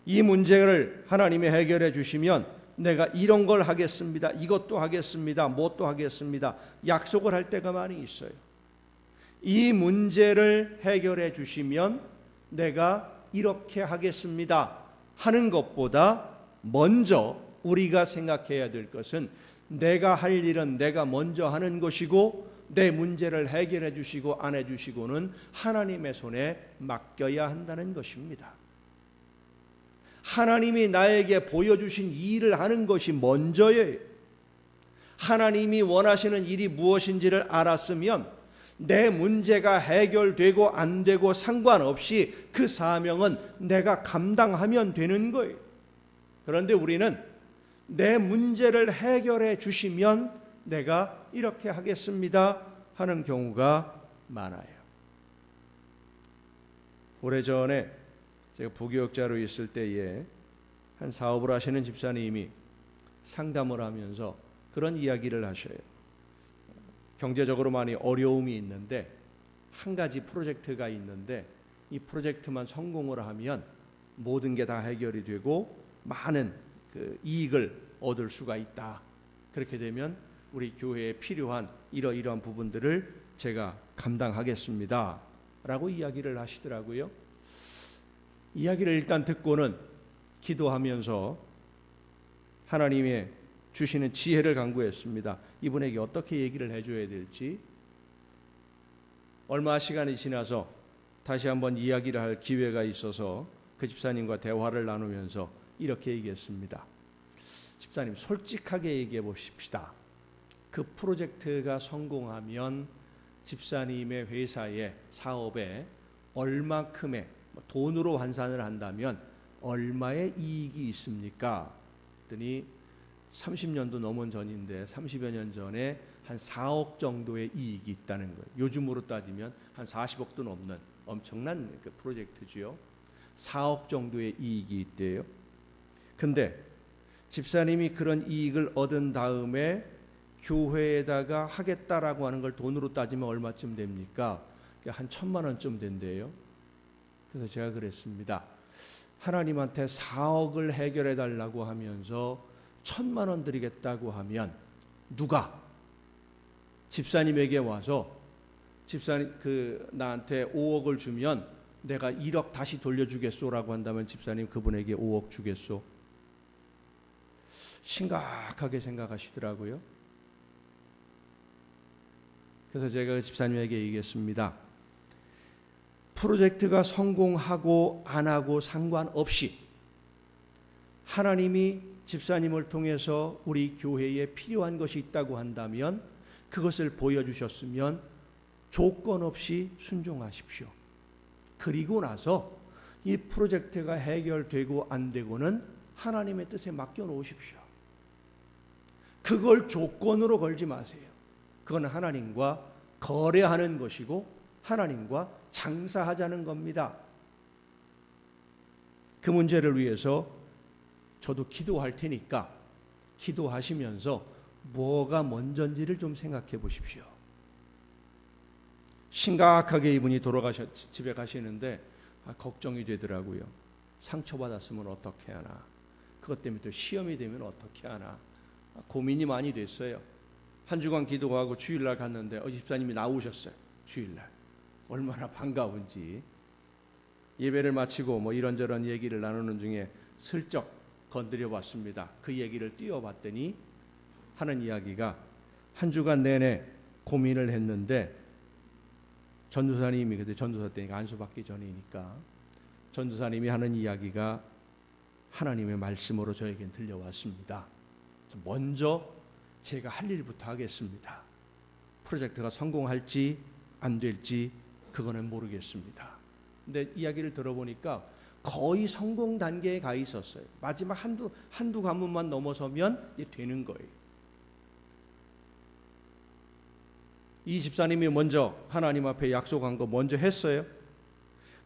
이 문제를 하나님이 해결해 주시면 내가 이런 걸 하겠습니다. 이것도 하겠습니다. 뭣도 하겠습니다. 약속을 할 때가 많이 있어요. 이 문제를 해결해 주시면 내가 이렇게 하겠습니다 하는 것보다 먼저 우리가 생각해야 될 것은 내가 할 일은 내가 먼저 하는 것이고 내 문제를 해결해 주시고 안 해 주시고는 하나님의 손에 맡겨야 한다는 것입니다. 하나님이 나에게 보여주신 일을 하는 것이 먼저예요. 하나님이 원하시는 일이 무엇인지를 알았으면 내 문제가 해결되고 안 되고 상관없이 그 사명은 내가 감당하면 되는 거예요. 그런데 우리는 내 문제를 해결해 주시면 내가 이렇게 하겠습니다 하는 경우가 많아요. 오래전에 제가 부교육자로 있을 때에 한 사업을 하시는 집사님이 상담을 하면서 그런 이야기를 하셔요. 경제적으로 많이 어려움이 있는데 한 가지 프로젝트가 있는데 이 프로젝트만 성공을 하면 모든 게 다 해결이 되고 많은 그 이익을 얻을 수가 있다. 그렇게 되면 우리 교회에 필요한 이러이러한 부분들을 제가 감당하겠습니다 라고 이야기를 하시더라고요. 이야기를 일단 듣고는 기도하면서 하나님의 주시는 지혜를 간구했습니다. 이분에게 어떻게 얘기를 해줘야 될지. 얼마 시간이 지나서 다시 한번 이야기를 할 기회가 있어서 그 집사님과 대화를 나누면서 이렇게 얘기했습니다. 집사님, 솔직하게 얘기해 보십시다. 그 프로젝트가 성공하면 집사님의 회사에 사업에 얼마큼의 돈으로 환산을 한다면 얼마의 이익이 있습니까? 그랬더니 30년도 넘은 전인데 30여 년 전에 한 4억 정도의 이익이 있다는 거예요. 요즘으로 따지면 한 40억도 넘는 엄청난 그 프로젝트지요. 4억 정도의 이익이 있대요. 근데 집사님이 그런 이익을 얻은 다음에 교회에다가 하겠다라고 하는 걸 돈으로 따지면 얼마쯤 됩니까? 한 1,000만 원쯤 된대요. 그래서 제가 그랬습니다. 하나님한테 4억을 해결해 달라고 하면서 1,000만 원 드리겠다고 하면 누가 집사님에게 와서 집사님 나한테 5억을 주면 내가 1억 다시 돌려주겠소라고 한다면 집사님 그분에게 5억 주겠소? 심각하게 생각하시더라고요. 그래서 제가 그 집사님에게 얘기했습니다. 프로젝트가 성공하고 안 하고 상관없이 하나님이 집사님을 통해서 우리 교회에 필요한 것이 있다고 한다면 그것을 보여주셨으면 조건 없이 순종하십시오. 그리고 나서 이 프로젝트가 해결되고 안 되고는 하나님의 뜻에 맡겨놓으십시오. 그걸 조건으로 걸지 마세요. 그건 하나님과 거래하는 것이고 하나님과 장사하자는 겁니다. 그 문제를 위해서 저도 기도할 테니까 기도하시면서 뭐가 먼저인지를 좀 생각해 보십시오. 심각하게 이분이 집에 가시는데 걱정이 되더라고요. 상처받았으면 어떻게 하나, 그것 때문에 또 시험이 되면 어떻게 하나, 고민이 많이 됐어요. 한 주간 기도하고 주일날 갔는데 집사님이 나오셨어요. 주일날 얼마나 반가운지. 예배를 마치고 뭐 이런저런 얘기를 나누는 중에 슬쩍 건드려 봤습니다. 그 얘기를 띄워봤더니 하는 이야기가 한 주간 내내 고민을 했는데 전도사님이 그때 전도사 때니까 안수받기 전이니까 전도사님이 하는 이야기가 하나님의 말씀으로 저에겐 들려왔습니다. 먼저 제가 할 일부터 하겠습니다. 프로젝트가 성공할지 안 될지 그거는 모르겠습니다. 근데 이야기를 들어보니까 거의 성공 단계에 가 있었어요. 마지막 한두 관문만 넘어서면 이제 되는 거예요. 이 집사님이 먼저 하나님 앞에 약속한 거 먼저 했어요.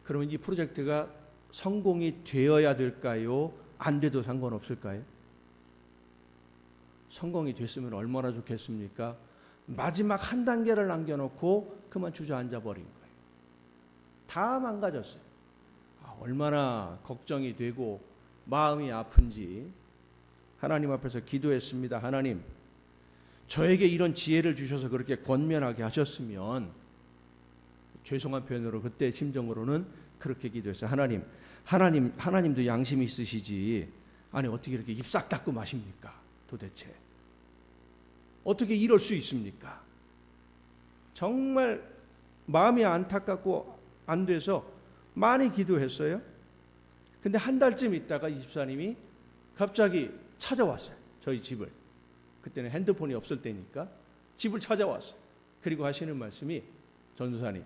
그러면 이 프로젝트가 성공이 되어야 될까요? 안 돼도 상관없을까요? 성공이 됐으면 얼마나 좋겠습니까? 마지막 한 단계를 남겨놓고 그만 주저앉아 버린 거예요. 다 망가졌어요. 얼마나 걱정이 되고 마음이 아픈지 하나님 앞에서 기도했습니다. 하나님, 저에게 이런 지혜를 주셔서 그렇게 권면하게 하셨으면, 죄송한 표현으로 그때 심정으로는 그렇게 기도했어요. 하나님도 양심이 있으시지, 아니 어떻게 이렇게 입 싹 닫고 마십니까? 도대체 어떻게 이럴 수 있습니까? 정말 마음이 안타깝고 안 돼서 많이 기도했어요. 근데 한 달쯤 있다가 이 집사님이 갑자기 찾아왔어요. 저희 집을. 그때는 핸드폰이 없을 때니까 집을 찾아왔어요. 그리고 하시는 말씀이, 전도사님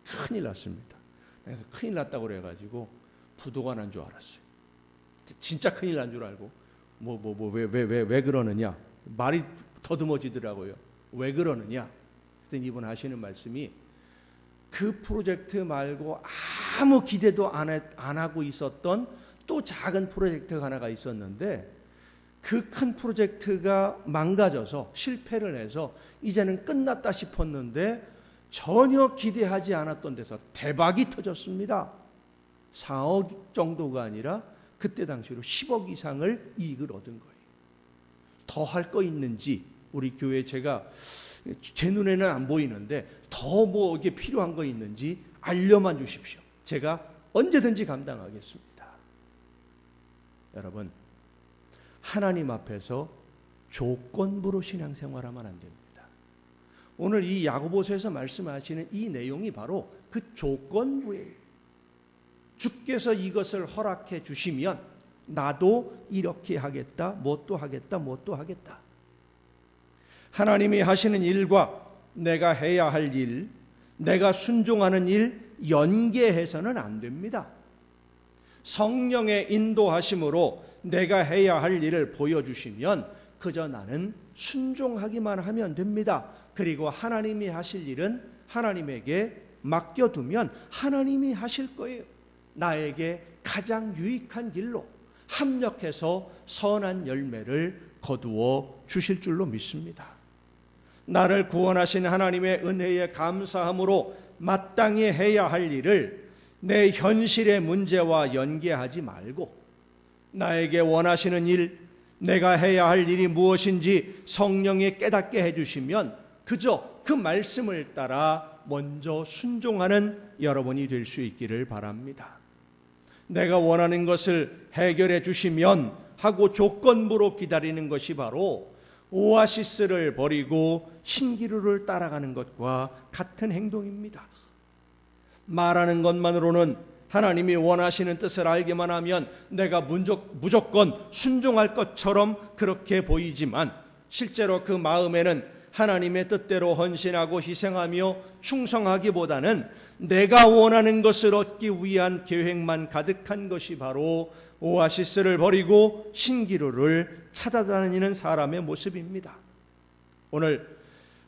큰일 났습니다. 그래서 큰일 났다고 그래가지고 부도가 난 줄 알았어요. 진짜 큰일 난 줄 알고 왜 그러느냐, 말이 더듬어지더라고요. 왜 그러느냐. 그때 이분 하시는 말씀이, 그 프로젝트 말고 아무 기대도 안 하고 있었던 또 작은 프로젝트가 하나가 있었는데 그 큰 프로젝트가 망가져서 실패를 해서 이제는 끝났다 싶었는데 전혀 기대하지 않았던 데서 대박이 터졌습니다. 4억 정도가 아니라 그때 당시로 10억 이상을 이익을 얻은 거예요. 더 할 거 있는지, 우리 교회 제가 제 눈에는 안 보이는데 더 뭐 이게 필요한 거 있는지 알려만 주십시오. 제가 언제든지 감당하겠습니다. 여러분, 하나님 앞에서 조건부로 신앙생활하면 안 됩니다. 오늘 이 야고보서에서 말씀하시는 이 내용이 바로 그 조건부예요. 주께서 이것을 허락해 주시면 나도 이렇게 하겠다, 뭣도 하겠다, 뭣도 하겠다. 하나님이 하시는 일과 내가 해야 할 일, 내가 순종하는 일 연계해서는 안 됩니다. 성령의 인도하심으로 내가 해야 할 일을 보여주시면 그저 나는 순종하기만 하면 됩니다. 그리고 하나님이 하실 일은 하나님에게 맡겨두면 하나님이 하실 거예요. 나에게 가장 유익한 길로 합력해서 선한 열매를 거두어 주실 줄로 믿습니다. 나를 구원하신 하나님의 은혜에 감사함으로 마땅히 해야 할 일을 내 현실의 문제와 연계하지 말고, 나에게 원하시는 일, 내가 해야 할 일이 무엇인지 성령이 깨닫게 해주시면 그저 그 말씀을 따라 먼저 순종하는 여러분이 될 수 있기를 바랍니다. 내가 원하는 것을 해결해 주시면 하고 조건부로 기다리는 것이 바로 오아시스를 버리고 신기루를 따라가는 것과 같은 행동입니다. 말하는 것만으로는 하나님이 원하시는 뜻을 알기만 하면 내가 무조건 순종할 것처럼 그렇게 보이지만 실제로 그 마음에는 하나님의 뜻대로 헌신하고 희생하며 충성하기보다는 내가 원하는 것을 얻기 위한 계획만 가득한 것이 바로 오아시스를 버리고 신기루를 찾아다니는 사람의 모습입니다. 오늘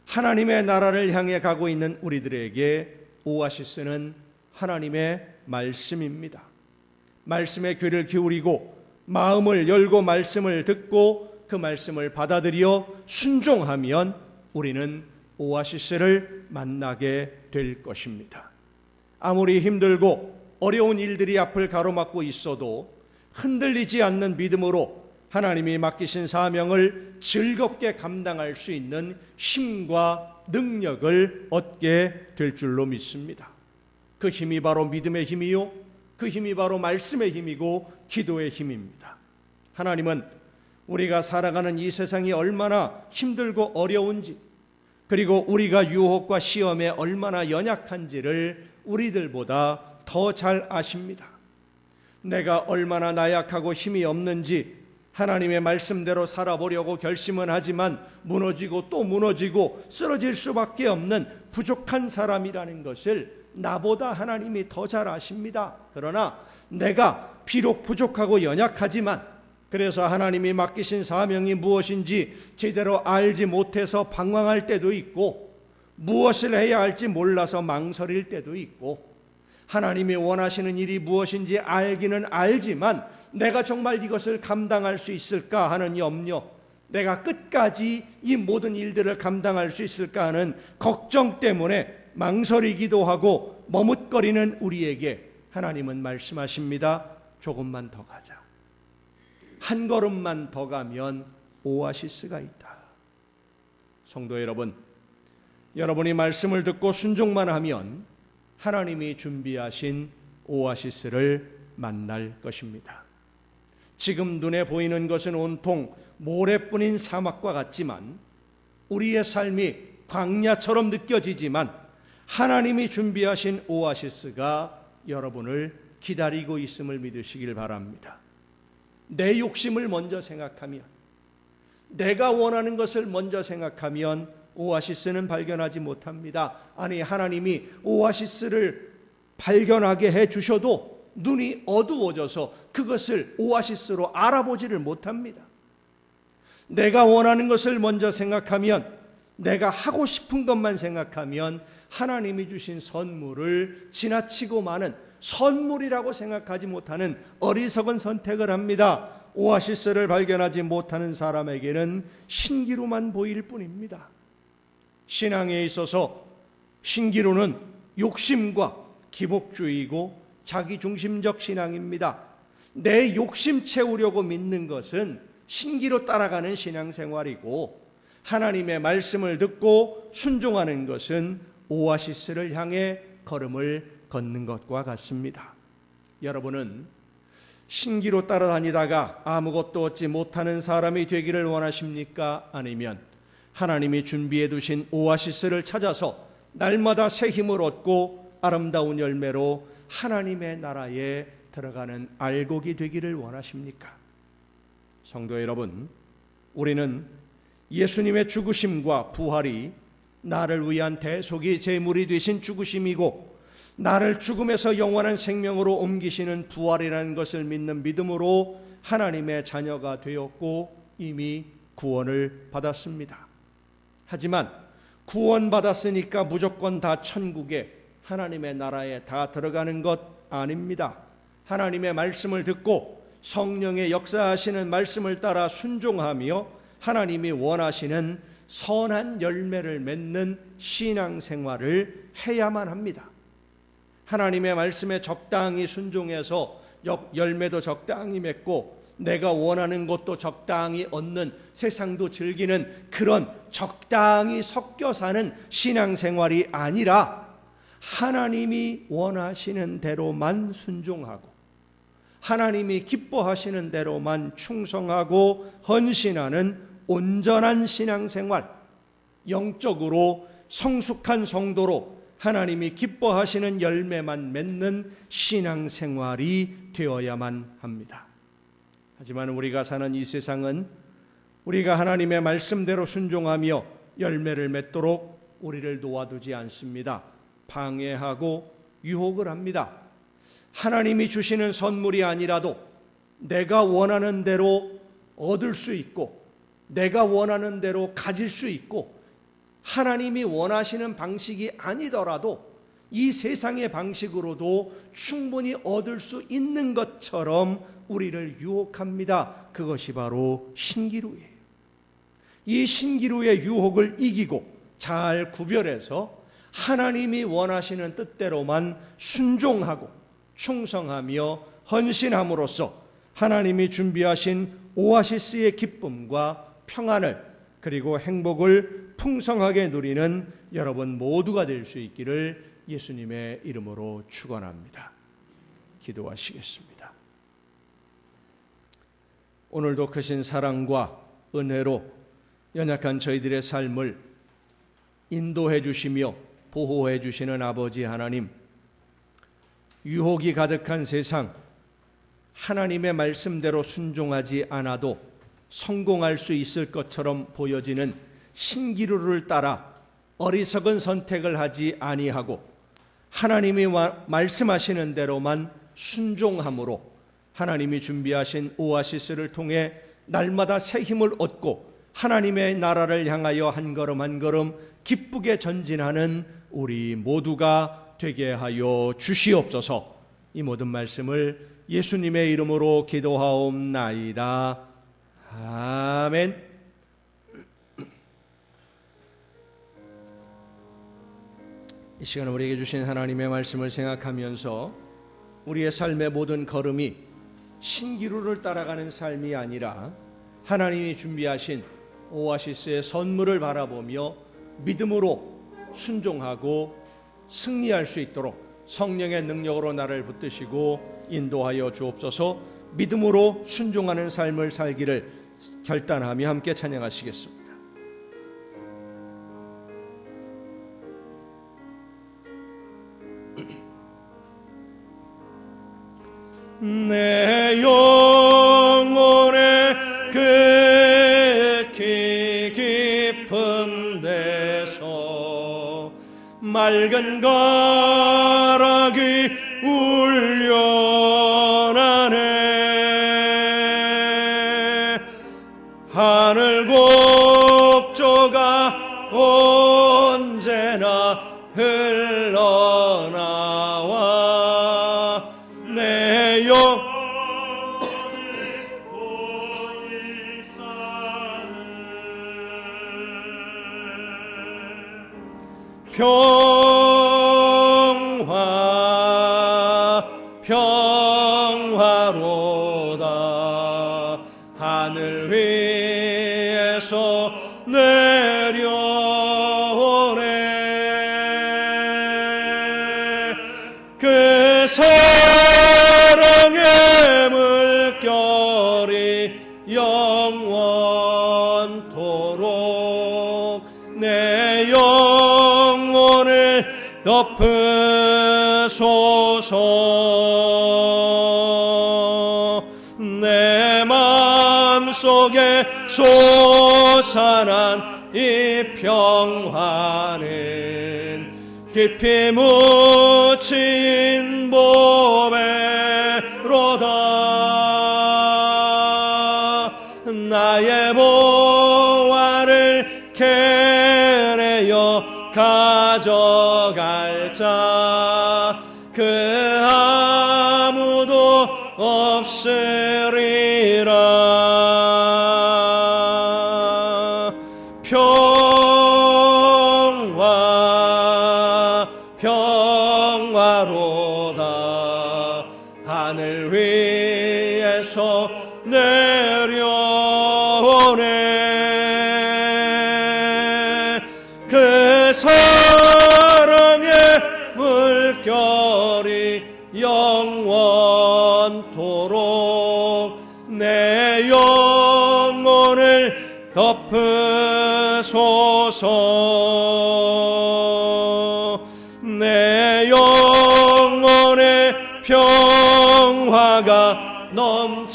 하나님의 나라를 향해 가고 있는 우리들에게 오아시스는 하나님의 말씀입니다. 말씀에 귀를 기울이고 마음을 열고 말씀을 듣고 그 말씀을 받아들여 순종하면 우리는 오아시스를 만나게 될 것입니다. 아무리 힘들고 어려운 일들이 앞을 가로막고 있어도 흔들리지 않는 믿음으로 하나님이 맡기신 사명을 즐겁게 감당할 수 있는 힘과 능력을 얻게 될 줄로 믿습니다. 그 힘이 바로 믿음의 힘이요, 그 힘이 바로 말씀의 힘이고 기도의 힘입니다. 하나님은 우리가 살아가는 이 세상이 얼마나 힘들고 어려운지, 그리고 우리가 유혹과 시험에 얼마나 연약한지를 우리들보다 더 잘 아십니다. 내가 얼마나 나약하고 힘이 없는지 하나님의 말씀대로 살아보려고 결심은 하지만 무너지고 또 무너지고 쓰러질 수밖에 없는 부족한 사람이라는 것을 나보다 하나님이 더 잘 아십니다. 그러나 내가 비록 부족하고 연약하지만, 그래서 하나님이 맡기신 사명이 무엇인지 제대로 알지 못해서 방황할 때도 있고, 무엇을 해야 할지 몰라서 망설일 때도 있고, 하나님이 원하시는 일이 무엇인지 알기는 알지만 내가 정말 이것을 감당할 수 있을까 하는 염려, 내가 끝까지 이 모든 일들을 감당할 수 있을까 하는 걱정 때문에 망설이기도 하고 머뭇거리는 우리에게 하나님은 말씀하십니다. 조금만 더 가자. 한 걸음만 더 가면 오아시스가 있다. 성도 여러분, 여러분이 말씀을 듣고 순종만 하면 하나님이 준비하신 오아시스를 만날 것입니다. 지금 눈에 보이는 것은 온통 모래뿐인 사막과 같지만, 우리의 삶이 광야처럼 느껴지지만 하나님이 준비하신 오아시스가 여러분을 기다리고 있음을 믿으시길 바랍니다. 내 욕심을 먼저 생각하면, 내가 원하는 것을 먼저 생각하면 오아시스는 발견하지 못합니다. 아니, 하나님이 오아시스를 발견하게 해주셔도 눈이 어두워져서 그것을 오아시스로 알아보지를 못합니다. 내가 원하는 것을 먼저 생각하면, 내가 하고 싶은 것만 생각하면 하나님이 주신 선물을 지나치고 마는, 선물이라고 생각하지 못하는 어리석은 선택을 합니다. 오아시스를 발견하지 못하는 사람에게는 신기루만 보일 뿐입니다. 신앙에 있어서 신기루는 욕심과 기복주의이고 자기중심적 신앙입니다. 내 욕심 채우려고 믿는 것은 신기로 따라가는 신앙생활이고, 하나님의 말씀을 듣고 순종하는 것은 오아시스를 향해 걸음을 걷는 것과 같습니다. 여러분은 신기로 따라다니다가 아무것도 얻지 못하는 사람이 되기를 원하십니까? 아니면 하나님이 준비해 두신 오아시스를 찾아서 날마다 새 힘을 얻고 아름다운 열매로 하나님의 나라에 들어가는 알곡이 되기를 원하십니까? 성도 여러분, 우리는 예수님의 죽으심과 부활이 나를 위한 대속의 제물이 되신 죽으심이고, 나를 죽음에서 영원한 생명으로 옮기시는 부활이라는 것을 믿는 믿음으로 하나님의 자녀가 되었고 이미 구원을 받았습니다. 하지만 구원받았으니까 무조건 다 천국에, 하나님의 나라에 다 들어가는 것 아닙니다. 하나님의 말씀을 듣고 성령의 역사하시는 말씀을 따라 순종하며 하나님이 원하시는 선한 열매를 맺는 신앙생활을 해야만 합니다. 하나님의 말씀에 적당히 순종해서 열매도 적당히 맺고 내가 원하는 것도 적당히 얻는, 세상도 즐기는 그런 적당히 섞여 사는 신앙생활이 아니라, 하나님이 원하시는 대로만 순종하고 하나님이 기뻐하시는 대로만 충성하고 헌신하는 온전한 신앙생활, 영적으로 성숙한 성도로 하나님이 기뻐하시는 열매만 맺는 신앙생활이 되어야만 합니다. 하지만 우리가 사는 이 세상은 우리가 하나님의 말씀대로 순종하며 열매를 맺도록 우리를 도와두지 않습니다. 방해하고 유혹을 합니다. 하나님이 주시는 선물이 아니라도 내가 원하는 대로 얻을 수 있고, 내가 원하는 대로 가질 수 있고, 하나님이 원하시는 방식이 아니더라도 이 세상의 방식으로도 충분히 얻을 수 있는 것처럼 우리를 유혹합니다. 그것이 바로 신기루예요. 이 신기루의 유혹을 이기고 잘 구별해서 하나님이 원하시는 뜻대로만 순종하고 충성하며 헌신함으로써 하나님이 준비하신 오아시스의 기쁨과 평안을 그리고 행복을 풍성하게 누리는 여러분 모두가 될 수 있기를 예수님의 이름으로 축원합니다. 기도하시겠습니다. 오늘도 크신 사랑과 은혜로 연약한 저희들의 삶을 인도해 주시며 보호해 주시는 아버지 하나님, 유혹이 가득한 세상, 하나님의 말씀대로 순종하지 않아도 성공할 수 있을 것처럼 보여지는 신기루를 따라 어리석은 선택을 하지 아니하고 하나님이 말씀하시는 대로만 순종함으로 하나님이 준비하신 오아시스를 통해 날마다 새 힘을 얻고 하나님의 나라를 향하여 한 걸음 한 걸음 기쁘게 전진하는 우리 모두가 되게 하여 주시옵소서. 이 모든 말씀을 예수님의 이름으로 기도하옵나이다. 아멘. 이 시간 우리에게 주신 하나님의 말씀을 생각하면서 우리의 삶의 모든 걸음이 신기루를 따라가는 삶이 아니라 하나님이 준비하신 오아시스의 선물을 바라보며 믿음으로 순종하고 승리할 수 있도록 성령의 능력으로 나를 붙드시고 인도하여 주옵소서. 믿음으로 순종하는 삶을 살기를 결단하며 함께 찬양하시겠습니다. 내 영혼의 극히 깊은 데서 맑은 가락이 울려나네. 하늘 곡조가 언제나 흘러나와 내 평화로다. 하늘 위에서 내려오네. 그 사랑의 물결이 영원토록 내 영혼을 덮으소서. 내 마음속에 솟아난 이 평화는 깊이 묻힌 보배로다. 나의 보화를 캐내어 가져갈 자 그 아무도 없으리라. 평화로다. 하늘 위에서 내려오네. 그 사랑의 물결이 영원토록 내 영혼을 덮으소서. 내 영혼의 평화가 넘쳐남은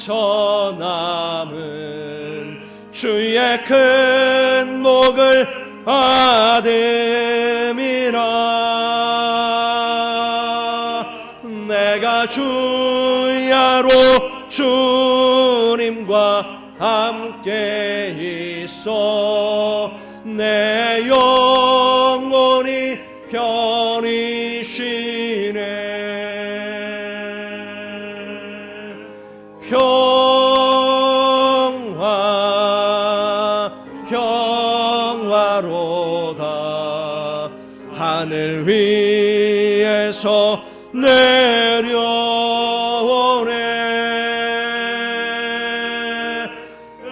주의 큰 복을 받음이라. 내가 주야로 주님과 함께 있어 내 영혼이 편히 쉬네. 평화로다. 하늘 위에서 내려오네.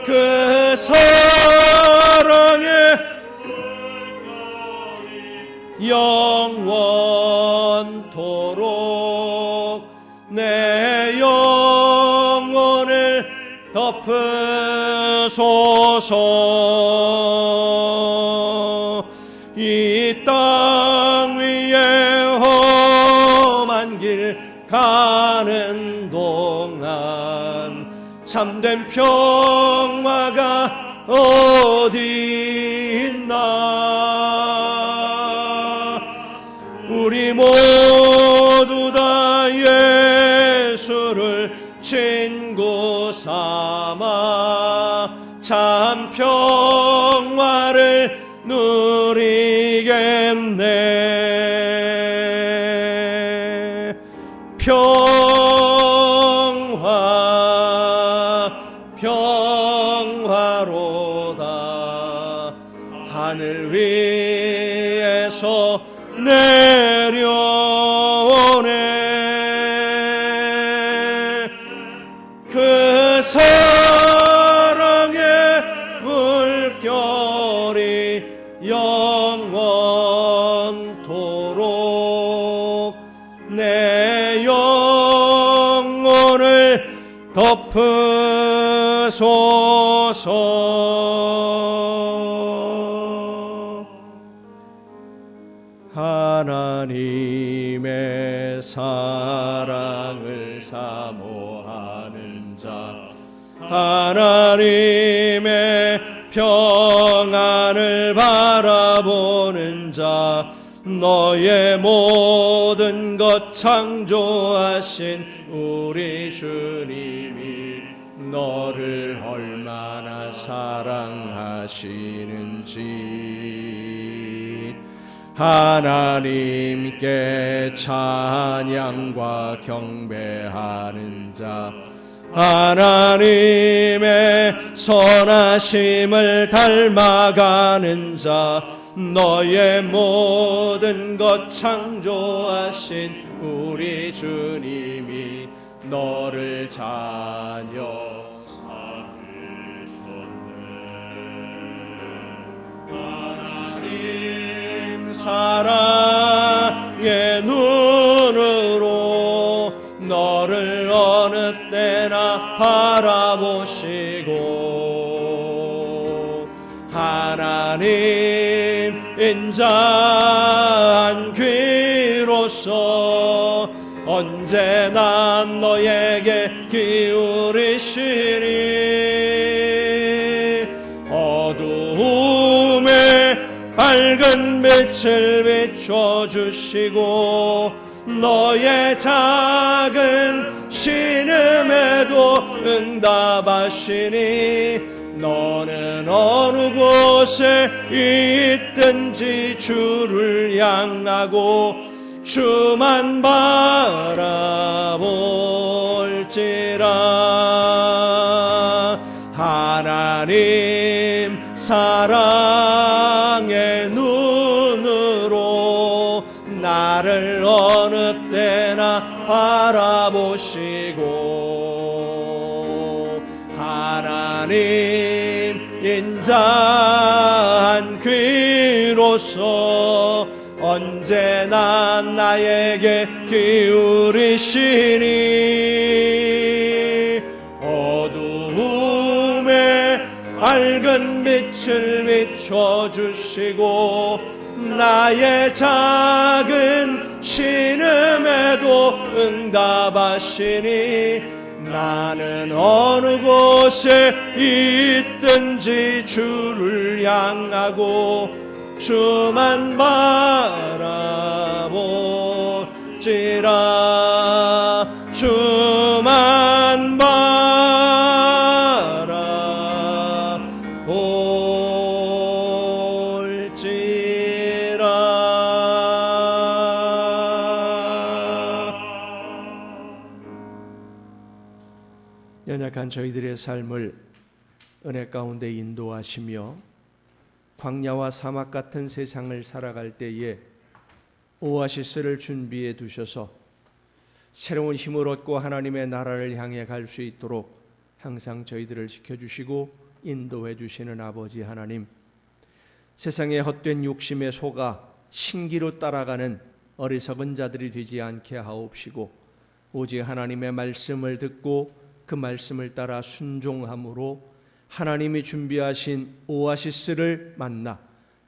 그 사랑의 영원토록 내 영혼을 덮으소서. 이 땅 위에 험한 길 가는 동안 참된 평화가 어디 있나. 우리 모두 다 예수를 친구 삼아 참 평화를 누리겠네. 평화로다. 하늘 위에서 내려오네. 그 사랑의 물결이 영원토록 내 영혼을 덮으소서. 하나님의 사랑을 사모하는 자, 하나님의 평안을 바라보는 자, 너의 모든 것 창조하신 우리 주님이 너를 얼마나 사랑하시는지 하나님께 찬양과 경배하는 자, 하나님의 선하심을 닮아가는 자, 너의 모든 것 창조하신 우리 주님이 너를 자녀 하나님 사랑의 눈으로 너를 어느 때나 바라보시고 하나님 인자한 귀로서 언제나 너에게 기울이시니 어두움에 밝은 빛을 비춰주시고 너의 작은 신음에도 응답하시니 너는 어느 곳에 있든지 주를 향하고 주만 바라볼지라. 하나님 사랑의 눈으로 나를 어느 때나 바라보시고 하나님 인자한 귀로서 언제나 나에게 기울이시니 어두움에 밝은 빛을 비춰주시고 나의 작은 신음에도 응답하시니 나는 어느 곳에 있든지 주를 향하고 주만 바라볼지라. 주만 연약한 저희들의 삶을 은혜 가운데 인도하시며 광야와 사막 같은 세상을 살아갈 때에 오아시스를 준비해 두셔서 새로운 힘을 얻고 하나님의 나라를 향해 갈 수 있도록 항상 저희들을 지켜주시고 인도해 주시는 아버지 하나님, 세상의 헛된 욕심에 속아 신기로 따라가는 어리석은 자들이 되지 않게 하옵시고 오직 하나님의 말씀을 듣고 그 말씀을 따라 순종함으로 하나님이 준비하신 오아시스를 만나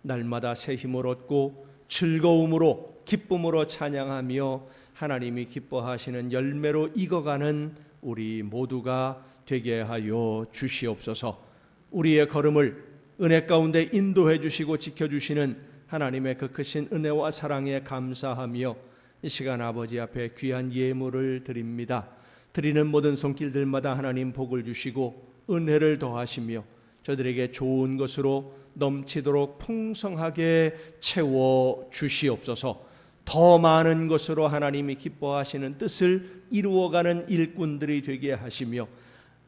날마다 새 힘을 얻고 즐거움으로 기쁨으로 찬양하며 하나님이 기뻐하시는 열매로 익어가는 우리 모두가 되게 하여 주시옵소서. 우리의 걸음을 은혜 가운데 인도해 주시고 지켜주시는 하나님의 그 크신 은혜와 사랑에 감사하며 이 시간 아버지 앞에 귀한 예물을 드립니다. 드리는 모든 손길들마다 하나님 복을 주시고 은혜를 더하시며 저들에게 좋은 것으로 넘치도록 풍성하게 채워 주시옵소서. 더 많은 것으로 하나님이 기뻐하시는 뜻을 이루어가는 일꾼들이 되게 하시며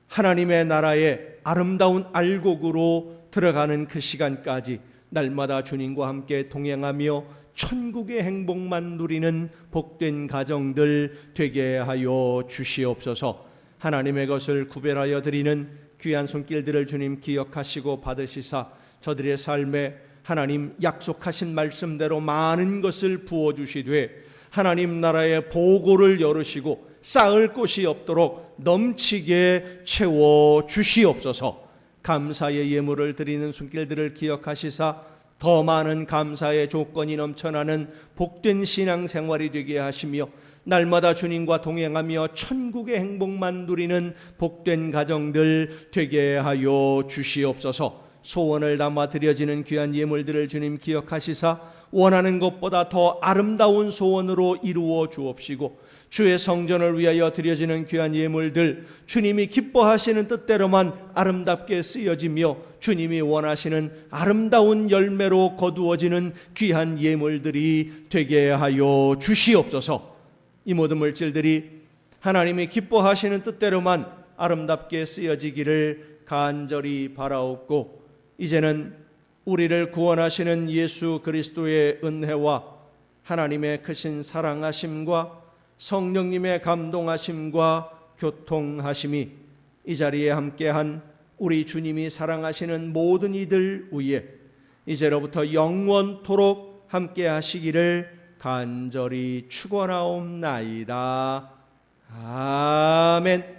하나님의 나라의 아름다운 알곡으로 들어가는 그 시간까지 날마다 주님과 함께 동행하며 천국의 행복만 누리는 복된 가정들 되게 하여 주시옵소서. 하나님의 것을 구별하여 드리는 귀한 손길들을 주님 기억하시고 받으시사 저들의 삶에 하나님 약속하신 말씀대로 많은 것을 부어주시되 하나님 나라의 보고를 열으시고 쌓을 곳이 없도록 넘치게 채워 주시옵소서. 감사의 예물을 드리는 손길들을 기억하시사 더 많은 감사의 조건이 넘쳐나는 복된 신앙생활이 되게 하시며 날마다 주님과 동행하며 천국의 행복만 누리는 복된 가정들 되게 하여 주시옵소서. 소원을 담아 드려지는 귀한 예물들을 주님 기억하시사 원하는 것보다 더 아름다운 소원으로 이루어 주옵시고 주의 성전을 위하여 드려지는 귀한 예물들 주님이 기뻐하시는 뜻대로만 아름답게 쓰여지며 주님이 원하시는 아름다운 열매로 거두어지는 귀한 예물들이 되게 하여 주시옵소서. 이 모든 물질들이 하나님이 기뻐하시는 뜻대로만 아름답게 쓰여지기를 간절히 바라옵고 이제는 우리를 구원하시는 예수 그리스도의 은혜와 하나님의 크신 사랑하심과 성령님의 감동하심과 교통하심이 이 자리에 함께한 우리 주님이 사랑하시는 모든 이들 위에 이제로부터 영원토록 함께하시기를 간절히 축원하옵나이다. 아멘.